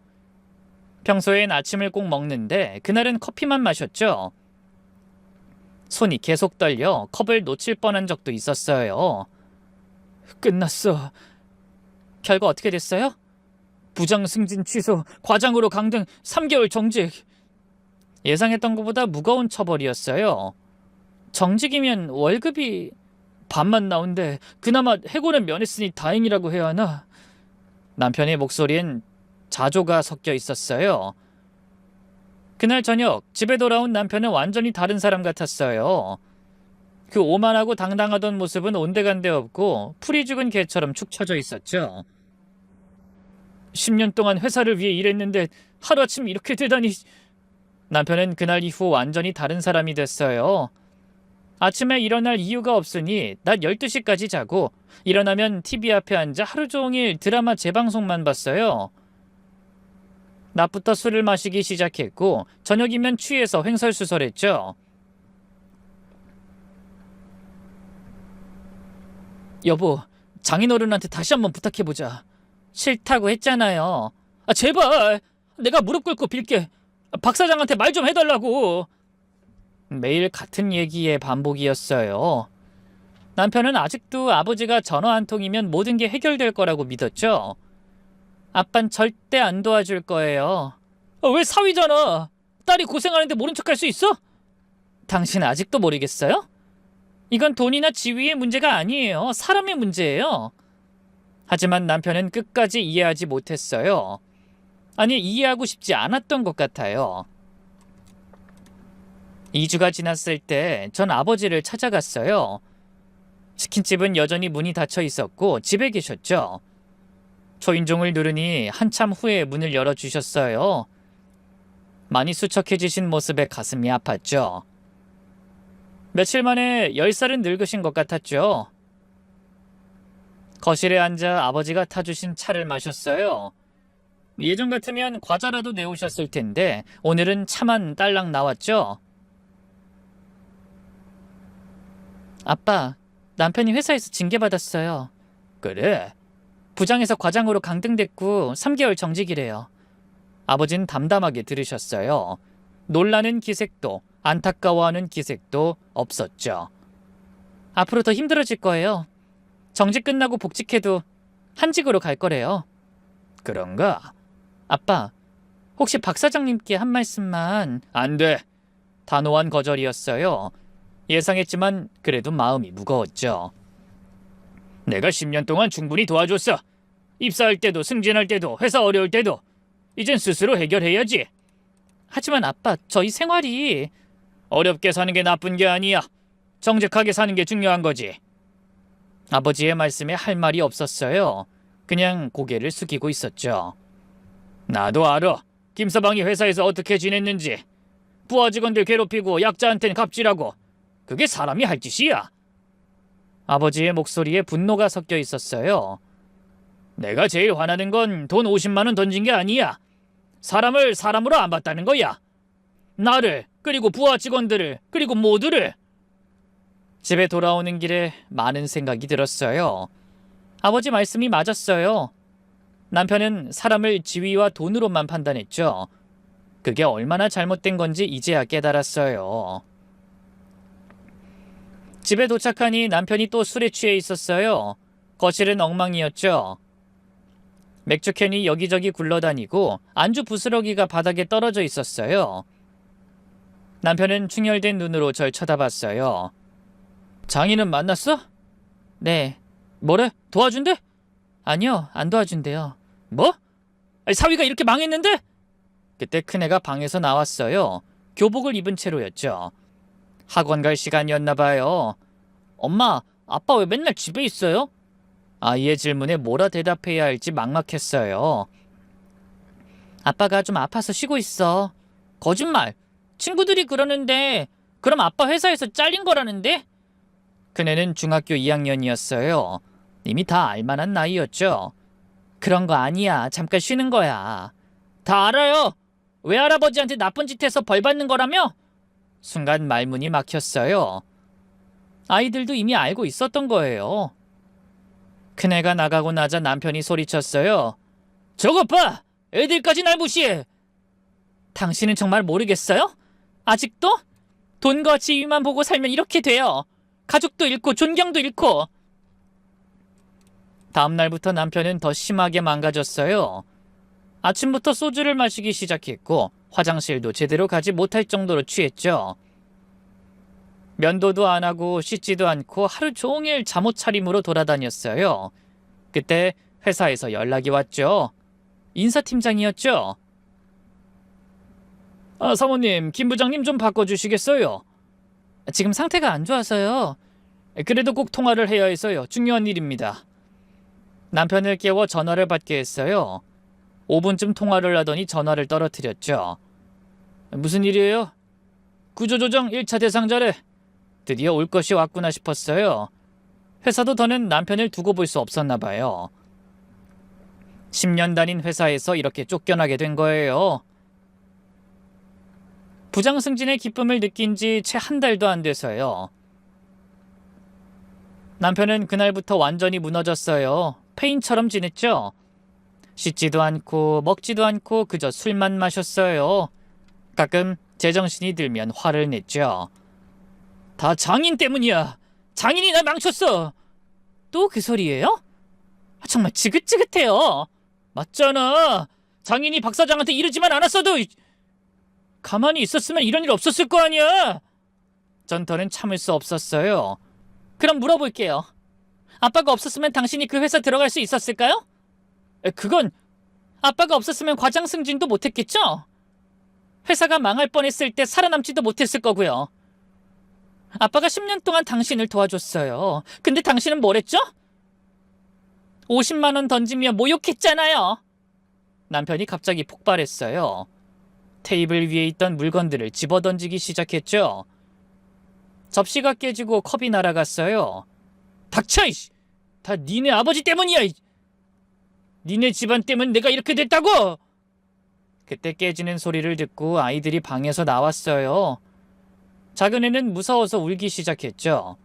평소엔 아침을 꼭 먹는데 그날은 커피만 마셨죠. 손이 계속 떨려 컵을 놓칠 뻔한 적도 있었어요. 끝났어. 결과 어떻게 됐어요? 부장 승진 취소, 과장으로 강등, 3개월 정직. 예상했던 것보다 무거운 처벌이었어요. 정직이면 월급이 반만 나온대. 그나마 해고는 면했으니 다행이라고 해야 하나? 남편의 목소리엔 자조가 섞여 있었어요. 그날 저녁 집에 돌아온 남편은 완전히 다른 사람 같았어요. 그 오만하고 당당하던 모습은 온데간데 없고 풀이 죽은 개처럼 축 처져 있었죠. 10년 동안 회사를 위해 일했는데 하루아침 이렇게 되다니. 남편은 그날 이후 완전히 다른 사람이 됐어요. 아침에 일어날 이유가 없으니 낮 12시까지 자고 일어나면 TV 앞에 앉아 하루 종일 드라마 재방송만 봤어요. 낮부터 술을 마시기 시작했고 저녁이면 취해서 횡설수설했죠. 여보, 장인어른한테 다시 한번 부탁해보자. 싫다고 했잖아요. 제발 내가 무릎 꿇고 빌게. 박 사장한테 말 좀 해달라고. 매일 같은 얘기의 반복이었어요. 남편은 아직도 아버지가 전화 한 통이면 모든 게 해결될 거라고 믿었죠. 아빤 절대 안 도와줄 거예요. 왜 사위잖아. 딸이 고생하는데 모른 척할 수 있어? 당신 아직도 모르겠어요? 이건 돈이나 지위의 문제가 아니에요. 사람의 문제예요. 하지만 남편은 끝까지 이해하지 못했어요. 아니, 이해하고 싶지 않았던 것 같아요. 2주가 지났을 때 전 아버지를 찾아갔어요. 치킨집은 여전히 문이 닫혀 있었고 집에 계셨죠. 초인종을 누르니 한참 후에 문을 열어주셨어요. 많이 수척해지신 모습에 가슴이 아팠죠. 며칠 만에 10살은 늙으신 것 같았죠. 거실에 앉아 아버지가 타주신 차를 마셨어요. 예전 같으면 과자라도 내오셨을 텐데 오늘은 차만 딸랑 나왔죠. 아빠, 남편이 회사에서 징계받았어요. 그래? 부장에서 과장으로 강등됐고 3개월 정직이래요. 아버지는 담담하게 들으셨어요. 놀라는 기색도 안타까워하는 기색도 없었죠. 앞으로 더 힘들어질 거예요. 정직 끝나고 복직해도 한직으로 갈 거래요. 그런가? 아빠, 혹시 박 사장님께 한 말씀만. 안 돼. 단호한 거절이었어요. 예상했지만 그래도 마음이 무거웠죠. 내가 10년 동안 충분히 도와줬어. 입사할 때도 승진할 때도 회사 어려울 때도. 이젠 스스로 해결해야지. 하지만 아빠, 저희 생활이. 어렵게 사는 게 나쁜 게 아니야. 정직하게 사는 게 중요한 거지. 아버지의 말씀에 할 말이 없었어요. 그냥 고개를 숙이고 있었죠. 나도 알아. 김서방이 회사에서 어떻게 지냈는지. 부하 직원들 괴롭히고 약자한텐 갑질하고. 그게 사람이 할 짓이야. 아버지의 목소리에 분노가 섞여 있었어요. 내가 제일 화나는 건 돈 50만 원 던진 게 아니야. 사람을 사람으로 안 봤다는 거야. 나를, 그리고 부하 직원들을, 그리고 모두를. 집에 돌아오는 길에 많은 생각이 들었어요. 아버지 말씀이 맞았어요. 남편은 사람을 지위와 돈으로만 판단했죠. 그게 얼마나 잘못된 건지 이제야 깨달았어요. 집에 도착하니 남편이 또 술에 취해 있었어요. 거실은 엉망이었죠. 맥주캔이 여기저기 굴러다니고 안주 부스러기가 바닥에 떨어져 있었어요. 남편은 충혈된 눈으로 절 쳐다봤어요. 장인은 만났어? 네. 뭐래? 도와준대? 아니요, 안 도와준대요. 뭐? 아니, 사위가 이렇게 망했는데? 그때 큰애가 방에서 나왔어요. 교복을 입은 채로였죠. 학원 갈 시간이었나 봐요. 엄마, 아빠 왜 맨날 집에 있어요? 아이의 질문에 뭐라 대답해야 할지 막막했어요. 아빠가 좀 아파서 쉬고 있어. 거짓말. 친구들이 그러는데 그럼 아빠 회사에서 잘린 거라는데? 그네는 중학교 2학년이었어요. 이미 다 알만한 나이였죠. 그런 거 아니야. 잠깐 쉬는 거야. 다 알아요. 외할아버지한테 나쁜 짓 해서 벌 받는 거라며? 순간 말문이 막혔어요. 아이들도 이미 알고 있었던 거예요. 큰애가 나가고 나자 남편이 소리쳤어요. 저것 봐! 애들까지 날 무시해! 당신은 정말 모르겠어요? 아직도? 돈과 지위만 보고 살면 이렇게 돼요. 가족도 잃고 존경도 잃고. 다음 날부터 남편은 더 심하게 망가졌어요. 아침부터 소주를 마시기 시작했고 화장실도 제대로 가지 못할 정도로 취했죠. 면도도 안 하고 씻지도 않고 하루 종일 잠옷 차림으로 돌아다녔어요. 그때 회사에서 연락이 왔죠. 인사팀장이었죠. 사모님, 김 부장님 좀 바꿔주시겠어요? 지금 상태가 안 좋아서요. 그래도 꼭 통화를 해야 해서요. 중요한 일입니다. 남편을 깨워 전화를 받게 했어요. 5분쯤 통화를 하더니 전화를 떨어뜨렸죠. 무슨 일이에요? 구조조정 1차 대상자래. 드디어 올 것이 왔구나 싶었어요. 회사도 더는 남편을 두고 볼 수 없었나 봐요. 10년 다닌 회사에서 이렇게 쫓겨나게 된 거예요. 부장 승진의 기쁨을 느낀 지 채 한 달도 안 돼서요. 남편은 그날부터 완전히 무너졌어요. 페인처럼 지냈죠. 씻지도 않고 먹지도 않고 그저 술만 마셨어요. 가끔 제정신이 들면 화를 냈죠. 다 장인 때문이야. 장인이 날 망쳤어. 또 그 소리예요? 정말 지긋지긋해요. 맞잖아. 장인이 박 사장한테 이러지만 않았어도 가만히 있었으면 이런 일 없었을 거 아니야. 전 더는 참을 수 없었어요. 그럼 물어볼게요. 아빠가 없었으면 당신이 그 회사 들어갈 수 있었을까요? 그건 아빠가 없었으면 과장 승진도 못했겠죠? 회사가 망할 뻔했을 때 살아남지도 못했을 거고요. 아빠가 10년 동안 당신을 도와줬어요. 근데 당신은 뭘 했죠? 50만 원 던지며 모욕했잖아요. 남편이 갑자기 폭발했어요. 테이블 위에 있던 물건들을 집어던지기 시작했죠. 접시가 깨지고 컵이 날아갔어요. 닥쳐! 다 니네 아버지 때문이야! 니네 집안 때문에 내가 이렇게 됐다고! 그때 깨지는 소리를 듣고 아이들이 방에서 나왔어요. 작은 애는 무서워서 울기 시작했죠.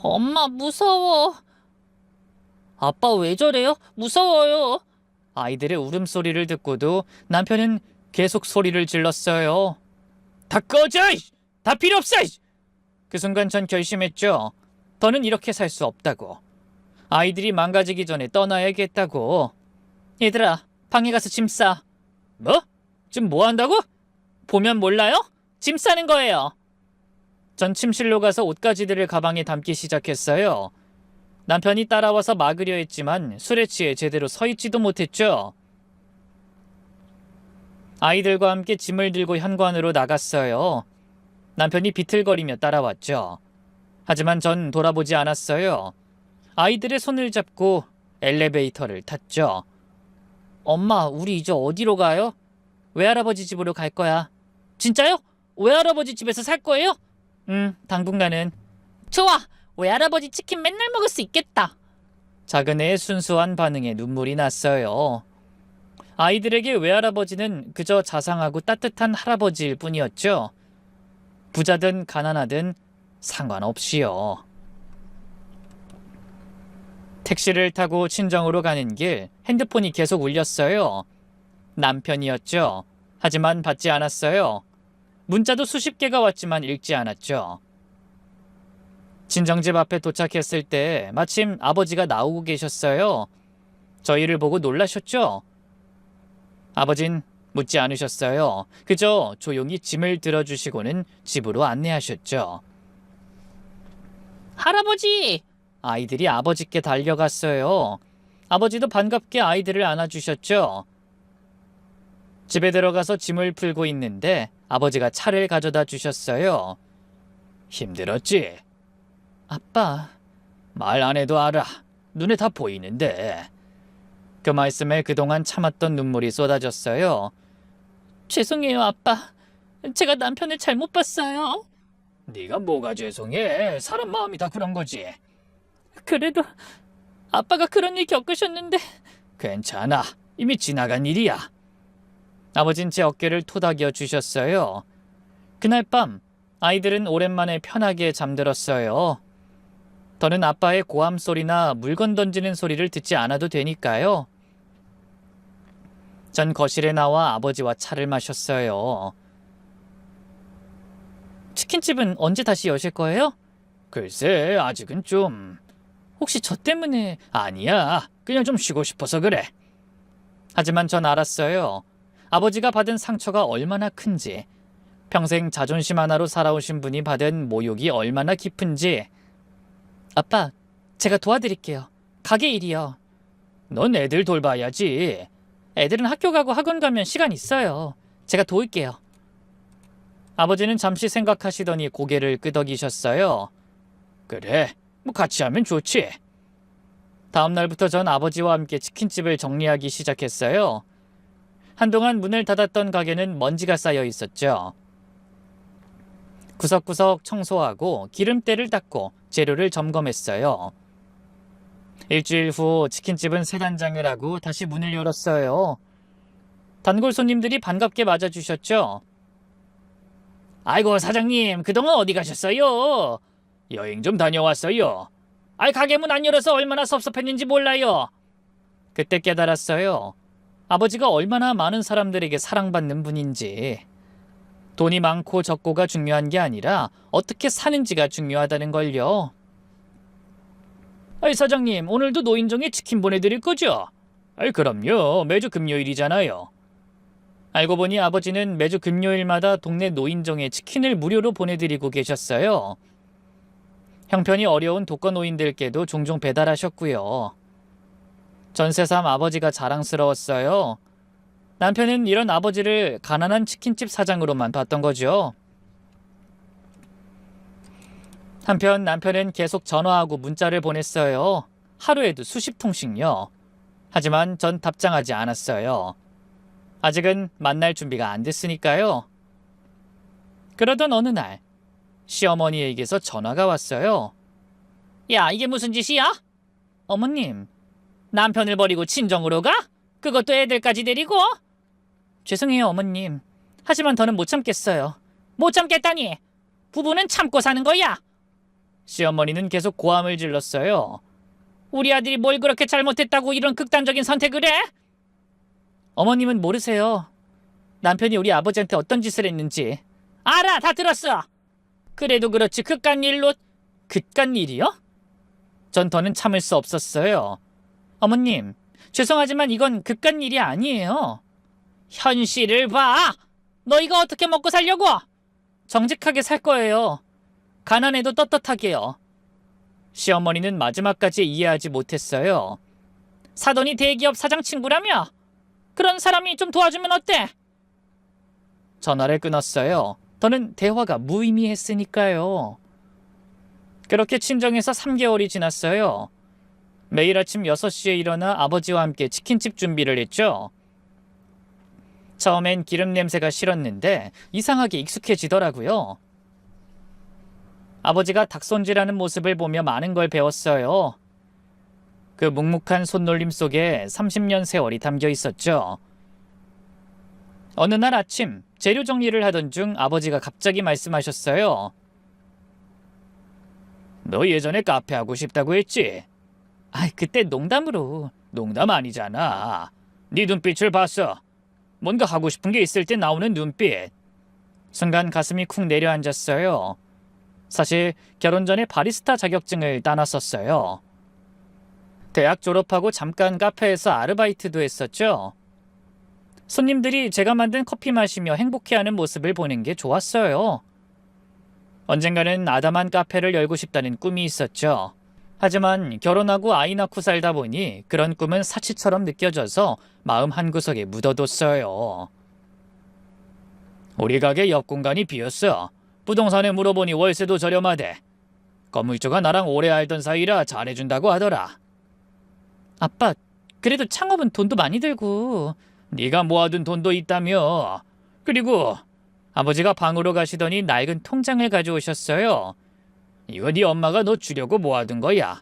엄마 무서워. 아빠 왜 저래요? 무서워요. 아이들의 울음소리를 듣고도 남편은 계속 소리를 질렀어요. 다 꺼져! 다 필요 없어! 그 순간 전 결심했죠. 더는 이렇게 살 수 없다고. 아이들이 망가지기 전에 떠나야겠다고. 얘들아, 방에 가서 짐 싸. 뭐? 지금 뭐 한다고? 보면 몰라요? 짐 싸는 거예요. 전 침실로 가서 옷가지들을 가방에 담기 시작했어요. 남편이 따라와서 막으려 했지만 술에 취해 제대로 서 있지도 못했죠. 아이들과 함께 짐을 들고 현관으로 나갔어요. 남편이 비틀거리며 따라왔죠. 하지만 전 돌아보지 않았어요. 아이들의 손을 잡고 엘리베이터를 탔죠. 엄마, 우리 이제 어디로 가요? 외할아버지 집으로 갈 거야. 진짜요? 외할아버지 집에서 살 거예요? 당분간은. 좋아! 외할아버지 치킨 맨날 먹을 수 있겠다. 작은 애의 순수한 반응에 눈물이 났어요. 아이들에게 외할아버지는 그저 자상하고 따뜻한 할아버지일 뿐이었죠. 부자든 가난하든 상관없이요. 택시를 타고 친정으로 가는 길 핸드폰이 계속 울렸어요. 남편이었죠. 하지만 받지 않았어요. 문자도 수십 개가 왔지만 읽지 않았죠. 친정집 앞에 도착했을 때 마침 아버지가 나오고 계셨어요. 저희를 보고 놀라셨죠? 아버진 묻지 않으셨어요. 그저 조용히 짐을 들어주시고는 집으로 안내하셨죠. 할아버지! 아이들이 아버지께 달려갔어요. 아버지도 반갑게 아이들을 안아주셨죠. 집에 들어가서 짐을 풀고 있는데 아버지가 차를 가져다 주셨어요. 힘들었지? 아빠, 말 안 해도 알아. 눈에 다 보이는데. 그 말씀에 그동안 참았던 눈물이 쏟아졌어요. 죄송해요, 아빠. 제가 남편을 잘못 봤어요. 네가 뭐가 죄송해? 사람 마음이 다 그런 거지. 그래도 아빠가 그런 일 겪으셨는데. 괜찮아. 이미 지나간 일이야. 아버진 제 어깨를 토닥여 주셨어요. 그날 밤 아이들은 오랜만에 편하게 잠들었어요. 더는 아빠의 고함 소리나 물건 던지는 소리를 듣지 않아도 되니까요. 전 거실에 나와 아버지와 차를 마셨어요. 치킨집은 언제 다시 여실 거예요? 글쎄, 아직은 좀... 혹시 저 때문에... 아니야, 그냥 좀 쉬고 싶어서 그래. 하지만 전 알았어요. 아버지가 받은 상처가 얼마나 큰지, 평생 자존심 하나로 살아오신 분이 받은 모욕이 얼마나 깊은지. 아빠, 제가 도와드릴게요. 가게 일이요. 넌 애들 돌봐야지. 애들은 학교 가고 학원 가면 시간 있어요. 제가 도울게요. 아버지는 잠시 생각하시더니 고개를 끄덕이셨어요. 그래, 뭐 같이 하면 좋지. 다음 날부터 전 아버지와 함께 치킨집을 정리하기 시작했어요. 한동안 문을 닫았던 가게는 먼지가 쌓여 있었죠. 구석구석 청소하고 기름때를 닦고 재료를 점검했어요. 일주일 후 치킨집은 새 단장을 하고 다시 문을 열었어요. 단골 손님들이 반갑게 맞아주셨죠. 아이고, 사장님, 그동안 어디 가셨어요? 여행 좀 다녀왔어요. 가게 문 안 열어서 얼마나 섭섭했는지 몰라요. 그때 깨달았어요. 아버지가 얼마나 많은 사람들에게 사랑받는 분인지. 돈이 많고 적고가 중요한 게 아니라 어떻게 사는지가 중요하다는 걸요. 사장님, 오늘도 노인정에 치킨 보내드릴 거죠? 그럼요. 매주 금요일이잖아요. 알고 보니 아버지는 매주 금요일마다 동네 노인정에 치킨을 무료로 보내드리고 계셨어요. 형편이 어려운 독거노인들께도 종종 배달하셨고요. 전세삼 아버지가 자랑스러웠어요. 남편은 이런 아버지를 가난한 치킨집 사장으로만 봤던 거죠. 한편 남편은 계속 전화하고 문자를 보냈어요. 하루에도 수십 통씩요. 하지만 전 답장하지 않았어요. 아직은 만날 준비가 안 됐으니까요. 그러던 어느 날 시어머니에게서 전화가 왔어요. 야, 이게 무슨 짓이야? 어머님, 남편을 버리고 친정으로 가? 그것도 애들까지 데리고? 죄송해요, 어머님. 하지만 더는 못 참겠어요. 못 참겠다니! 부부는 참고 사는 거야! 시어머니는 계속 고함을 질렀어요. 우리 아들이 뭘 그렇게 잘못했다고 이런 극단적인 선택을 해? 어머님은 모르세요. 남편이 우리 아버지한테 어떤 짓을 했는지. 알아, 다 들었어. 그래도 그렇지 그깟 일로. 그깟 일이요? 전 더는 참을 수 없었어요. 어머님, 죄송하지만 이건 그깟 일이 아니에요. 현실을 봐. 너 이거 어떻게 먹고 살려고? 정직하게 살 거예요. 가난해도 떳떳하게요. 시어머니는 마지막까지 이해하지 못했어요. 사돈이 대기업 사장 친구라며? 그런 사람이 좀 도와주면 어때? 전화를 끊었어요. 더는 대화가 무의미했으니까요. 그렇게 친정에서 3개월이 지났어요. 매일 아침 6시에 일어나 아버지와 함께 치킨집 준비를 했죠. 처음엔 기름 냄새가 싫었는데 이상하게 익숙해지더라고요. 아버지가 닭손질하는 모습을 보며 많은 걸 배웠어요. 그 묵묵한 손놀림 속에 30년 세월이 담겨 있었죠. 어느 날 아침 재료 정리를 하던 중 아버지가 갑자기 말씀하셨어요. 너 예전에 카페 하고 싶다고 했지? 그때 농담으로. 농담 아니잖아. 네 눈빛을 봤어. 뭔가 하고 싶은 게 있을 때 나오는 눈빛. 순간 가슴이 쿵 내려앉았어요. 사실 결혼 전에 바리스타 자격증을 따놨었어요. 대학 졸업하고 잠깐 카페에서 아르바이트도 했었죠. 손님들이 제가 만든 커피 마시며 행복해하는 모습을 보는 게 좋았어요. 언젠가는 아담한 카페를 열고 싶다는 꿈이 있었죠. 하지만 결혼하고 아이 낳고 살다 보니 그런 꿈은 사치처럼 느껴져서 마음 한구석에 묻어뒀어요. 우리 가게 옆 공간이 비었어. 부동산에 물어보니 월세도 저렴하대. 건물주가 나랑 오래 알던 사이라 잘해준다고 하더라. 아빠, 그래도 창업은 돈도 많이 들고. 네가 모아둔 돈도 있다며. 그리고 아버지가 방으로 가시더니 낡은 통장을 가져오셨어요. 이거 네 엄마가 너 주려고 모아둔 거야.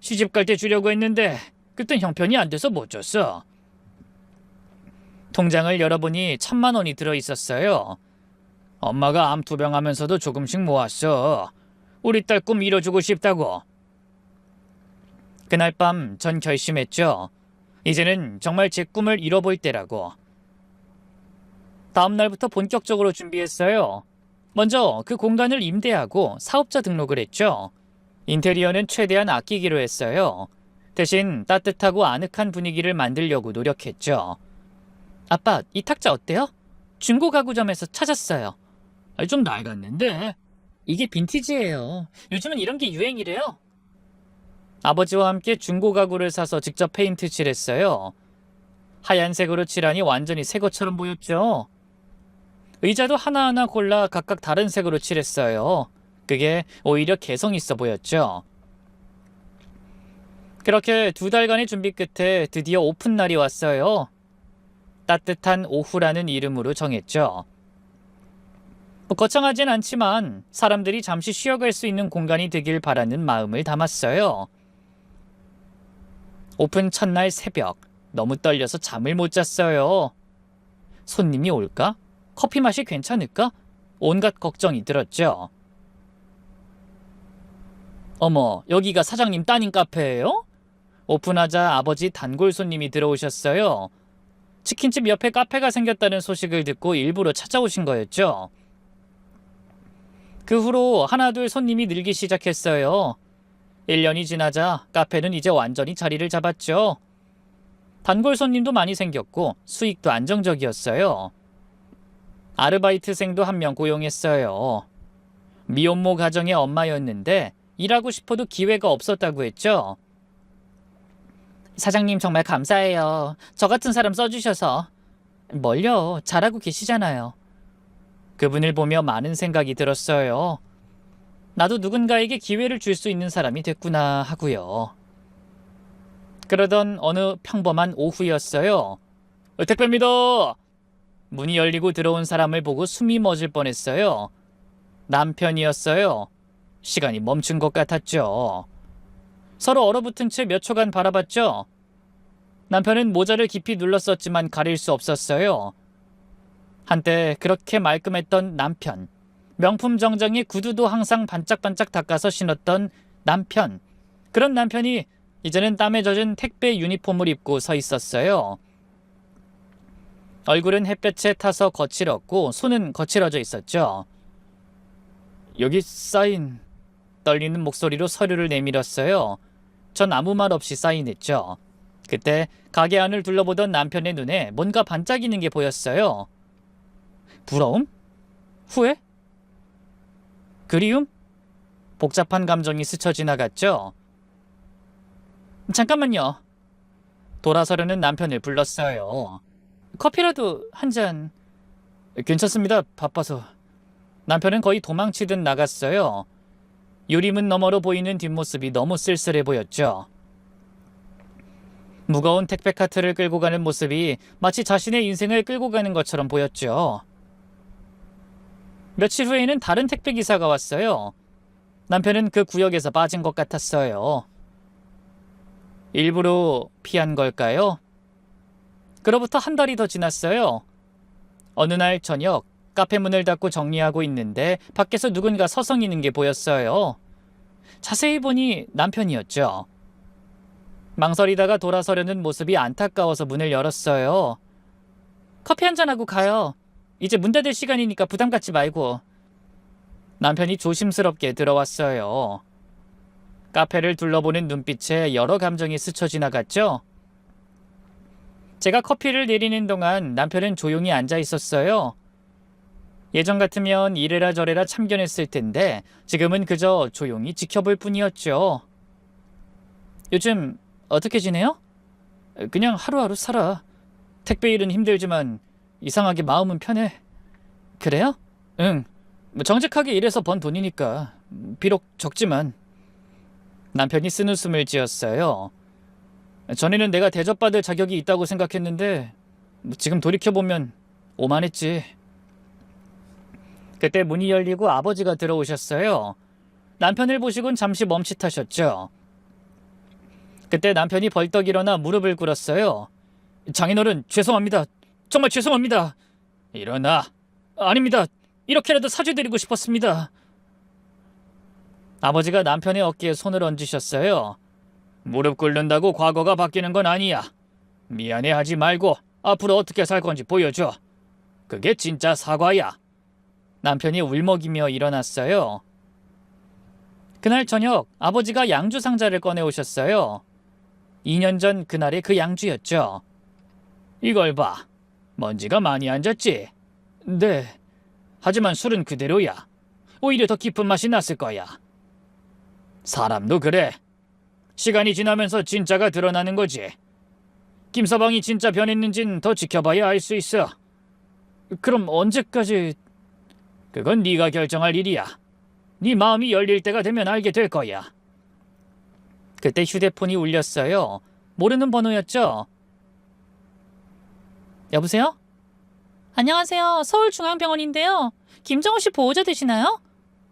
시집 갈 때 주려고 했는데 그땐 형편이 안 돼서 못 줬어. 통장을 열어보니 1,000만 원이 들어있었어요. 엄마가 암 투병하면서도 조금씩 모았어. 우리 딸 꿈 이뤄주고 싶다고. 그날 밤 전 결심했죠. 이제는 정말 제 꿈을 이뤄볼 때라고. 다음 날부터 본격적으로 준비했어요. 먼저 그 공간을 임대하고 사업자 등록을 했죠. 인테리어는 최대한 아끼기로 했어요. 대신 따뜻하고 아늑한 분위기를 만들려고 노력했죠. 아빠, 이 탁자 어때요? 중고 가구점에서 찾았어요. 좀 낡았는데. 이게 빈티지예요. 요즘은 이런 게 유행이래요. 아버지와 함께 중고 가구를 사서 직접 페인트 칠했어요. 하얀색으로 칠하니 완전히 새 것처럼 보였죠. 의자도 하나하나 골라 각각 다른 색으로 칠했어요. 그게 오히려 개성 있어 보였죠. 그렇게 2달간의 준비 끝에 드디어 오픈 날이 왔어요. 따뜻한 오후라는 이름으로 정했죠. 거창하진 않지만 사람들이 잠시 쉬어갈 수 있는 공간이 되길 바라는 마음을 담았어요. 오픈 첫날 새벽, 너무 떨려서 잠을 못 잤어요. 손님이 올까? 커피 맛이 괜찮을까? 온갖 걱정이 들었죠. 어머, 여기가 사장님 따님 카페예요? 오픈하자 아버지 단골 손님이 들어오셨어요. 치킨집 옆에 카페가 생겼다는 소식을 듣고 일부러 찾아오신 거였죠. 그 후로 하나둘 손님이 늘기 시작했어요. 1년이 지나자 카페는 이제 완전히 자리를 잡았죠. 단골 손님도 많이 생겼고 수익도 안정적이었어요. 아르바이트생도 한 명 고용했어요. 미혼모 가정의 엄마였는데 일하고 싶어도 기회가 없었다고 했죠. 사장님 정말 감사해요. 저 같은 사람 써주셔서. 뭘요? 잘하고 계시잖아요. 그분을 보며 많은 생각이 들었어요. 나도 누군가에게 기회를 줄 수 있는 사람이 됐구나 하고요. 그러던 어느 평범한 오후였어요. 택배입니다. 문이 열리고 들어온 사람을 보고 숨이 멎을 뻔했어요. 남편이었어요. 시간이 멈춘 것 같았죠. 서로 얼어붙은 채 몇 초간 바라봤죠. 남편은 모자를 깊이 눌렀었지만 가릴 수 없었어요. 한때 그렇게 말끔했던 남편, 명품 정장에 구두도 항상 반짝반짝 닦아서 신었던 남편, 그런 남편이 이제는 땀에 젖은 택배 유니폼을 입고 서 있었어요. 얼굴은 햇볕에 타서 거칠었고 손은 거칠어져 있었죠. 여기 사인. 떨리는 목소리로 서류를 내밀었어요. 전 아무 말 없이 사인했죠. 그때 가게 안을 둘러보던 남편의 눈에 뭔가 반짝이는 게 보였어요. 부러움? 후회? 그리움? 복잡한 감정이 스쳐 지나갔죠. 잠깐만요. 돌아서려는 남편을 불렀어요. 커피라도 한 잔. 괜찮습니다. 바빠서. 남편은 거의 도망치듯 나갔어요. 유리문 너머로 보이는 뒷모습이 너무 쓸쓸해 보였죠. 무거운 택배 카트를 끌고 가는 모습이 마치 자신의 인생을 끌고 가는 것처럼 보였죠. 며칠 후에는 다른 택배 기사가 왔어요. 남편은 그 구역에서 빠진 것 같았어요. 일부러 피한 걸까요? 그로부터 한 달이 더 지났어요. 어느 날 저녁 카페 문을 닫고 정리하고 있는데 밖에서 누군가 서성이는 게 보였어요. 자세히 보니 남편이었죠. 망설이다가 돌아서려는 모습이 안타까워서 문을 열었어요. 커피 한잔하고 가요. 이제 문 닫을 시간이니까 부담 갖지 말고. 남편이 조심스럽게 들어왔어요. 카페를 둘러보는 눈빛에 여러 감정이 스쳐 지나갔죠. 제가 커피를 내리는 동안 남편은 조용히 앉아 있었어요. 예전 같으면 이래라 저래라 참견했을 텐데 지금은 그저 조용히 지켜볼 뿐이었죠. 요즘 어떻게 지내요? 그냥 하루하루 살아. 택배 일은 힘들지만 이상하게 마음은 편해. 그래요? 응. 정직하게 일해서 번 돈이니까. 비록 적지만. 남편이 쓴웃음을 지었어요. 전에는 내가 대접받을 자격이 있다고 생각했는데 지금 돌이켜보면 오만했지. 그때 문이 열리고 아버지가 들어오셨어요. 남편을 보시곤 잠시 멈칫하셨죠. 그때 남편이 벌떡 일어나 무릎을 꿇었어요. 장인어른 죄송합니다. 정말 죄송합니다. 일어나. 아닙니다. 이렇게라도 사죄드리고 싶었습니다. 아버지가 남편의 어깨에 손을 얹으셨어요. 무릎 꿇는다고 과거가 바뀌는 건 아니야. 미안해하지 말고 앞으로 어떻게 살 건지 보여줘. 그게 진짜 사과야. 남편이 울먹이며 일어났어요. 그날 저녁 아버지가 양주 상자를 꺼내오셨어요. 2년 전 그날의 그 양주였죠. 이걸 봐. 먼지가 많이 앉았지? 네. 하지만 술은 그대로야. 오히려 더 깊은 맛이 났을 거야. 사람도 그래. 시간이 지나면서 진짜가 드러나는 거지. 김서방이 진짜 변했는진 더 지켜봐야 알 수 있어. 그럼 언제까지... 그건 네가 결정할 일이야. 네 마음이 열릴 때가 되면 알게 될 거야. 그때 휴대폰이 울렸어요. 모르는 번호였죠. 여보세요? 안녕하세요. 서울중앙병원인데요. 김정우 씨 보호자 되시나요?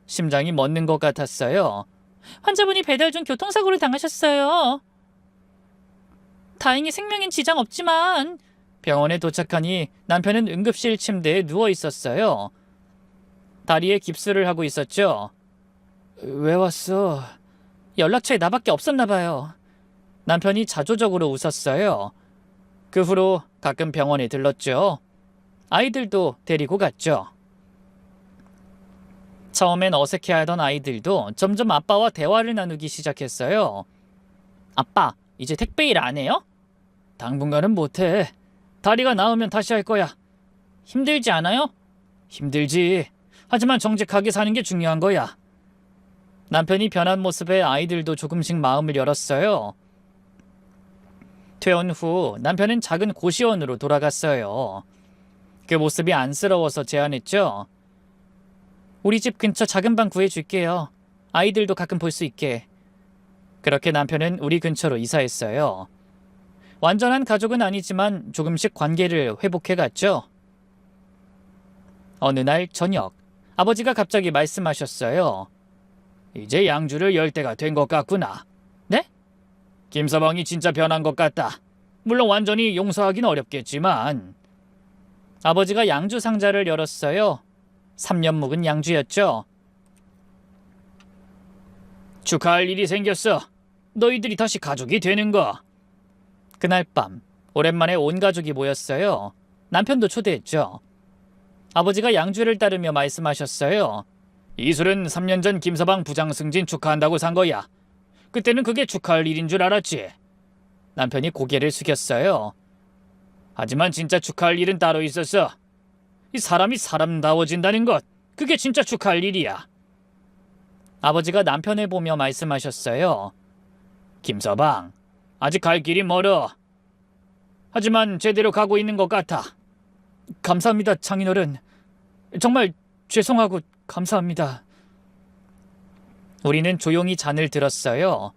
심장이 멎는 것 같았어요. 환자분이 배달 중 교통사고를 당하셨어요. 다행히 생명엔 지장 없지만... 병원에 도착하니 남편은 응급실 침대에 누워 있었어요. 다리에 깁스를 하고 있었죠. 왜 왔어? 연락처에 나밖에 없었나 봐요. 남편이 자조적으로 웃었어요. 그 후로 가끔 병원에 들렀죠. 아이들도 데리고 갔죠. 처음엔 어색해하던 아이들도 점점 아빠와 대화를 나누기 시작했어요. 아빠, 이제 택배 일 안 해요? 당분간은 못해. 다리가 나으면 다시 할 거야. 힘들지 않아요? 힘들지. 하지만 정직하게 사는 게 중요한 거야. 남편이 변한 모습에 아이들도 조금씩 마음을 열었어요. 퇴원 후 남편은 작은 고시원으로 돌아갔어요. 그 모습이 안쓰러워서 제안했죠. 우리 집 근처 작은 방 구해줄게요. 아이들도 가끔 볼 수 있게. 그렇게 남편은 우리 근처로 이사했어요. 완전한 가족은 아니지만 조금씩 관계를 회복해갔죠. 어느 날 저녁, 아버지가 갑자기 말씀하셨어요. 이제 양주를 열 때가 된 것 같구나. 네? 김서방이 진짜 변한 것 같다. 물론 완전히 용서하긴 어렵겠지만. 아버지가 양주 상자를 열었어요. 3년 묵은 양주였죠. 축하할 일이 생겼어. 너희들이 다시 가족이 되는 거. 그날 밤 오랜만에 온 가족이 모였어요. 남편도 초대했죠. 아버지가 양주를 따르며 말씀하셨어요. 이 술은 3년 전 김서방 부장 승진 축하한다고 산 거야. 그때는 그게 축하할 일인 줄 알았지. 남편이 고개를 숙였어요. 하지만 진짜 축하할 일은 따로 있었어. 이 사람이 사람다워진다는 것, 그게 진짜 축하할 일이야. 아버지가 남편을 보며 말씀하셨어요. 김서방, 아직 갈 길이 멀어. 하지만 제대로 가고 있는 것 같아. 감사합니다, 장인어른. 정말 죄송하고 감사합니다. 우리는 조용히 잔을 들었어요.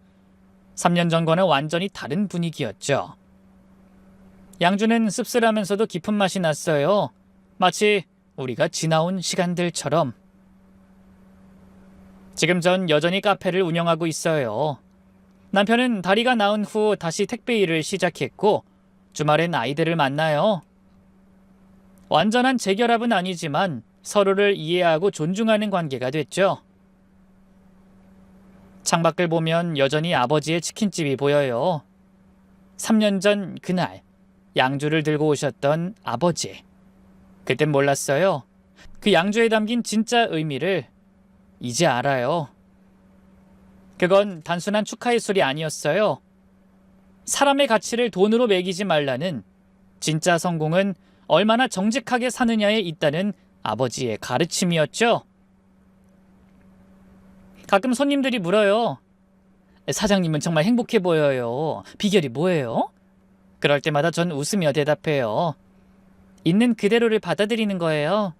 3년 전과는 완전히 다른 분위기였죠. 양주는 씁쓸하면서도 깊은 맛이 났어요. 마치 우리가 지나온 시간들처럼. 지금 전 여전히 카페를 운영하고 있어요. 남편은 다리가 나은 후 다시 택배 일을 시작했고 주말엔 아이들을 만나요. 완전한 재결합은 아니지만 서로를 이해하고 존중하는 관계가 됐죠. 창밖을 보면 여전히 아버지의 치킨집이 보여요. 3년 전 그날 양주를 들고 오셨던 아버지. 그땐 몰랐어요. 그 양주에 담긴 진짜 의미를 이제 알아요. 그건 단순한 축하의 술이 아니었어요. 사람의 가치를 돈으로 매기지 말라는, 진짜 성공은 얼마나 정직하게 사느냐에 있다는 아버지의 가르침이었죠. 가끔 손님들이 물어요. 사장님은 정말 행복해 보여요. 비결이 뭐예요? 그럴 때마다 전 웃으며 대답해요. 있는 그대로를 받아들이는 거예요.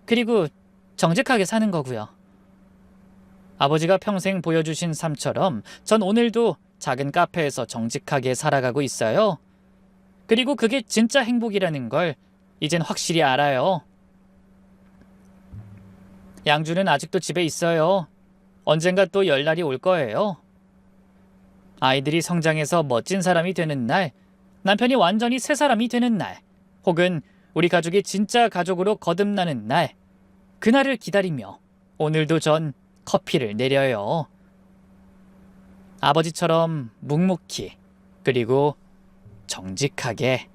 그리고 정직하게 사는 거고요. 아버지가 평생 보여주신 삶처럼 전 오늘도 작은 카페에서 정직하게 살아가고 있어요. 그리고 그게 진짜 행복이라는 걸 이젠 확실히 알아요. 양주는 아직도 집에 있어요. 언젠가 또 열 날이 올 거예요. 아이들이 성장해서 멋진 사람이 되는 날, 남편이 완전히 새 사람이 되는 날, 혹은 우리 가족이 진짜 가족으로 거듭나는 날, 그날을 기다리며 오늘도 전 커피를 내려요. 아버지처럼 묵묵히, 그리고 정직하게.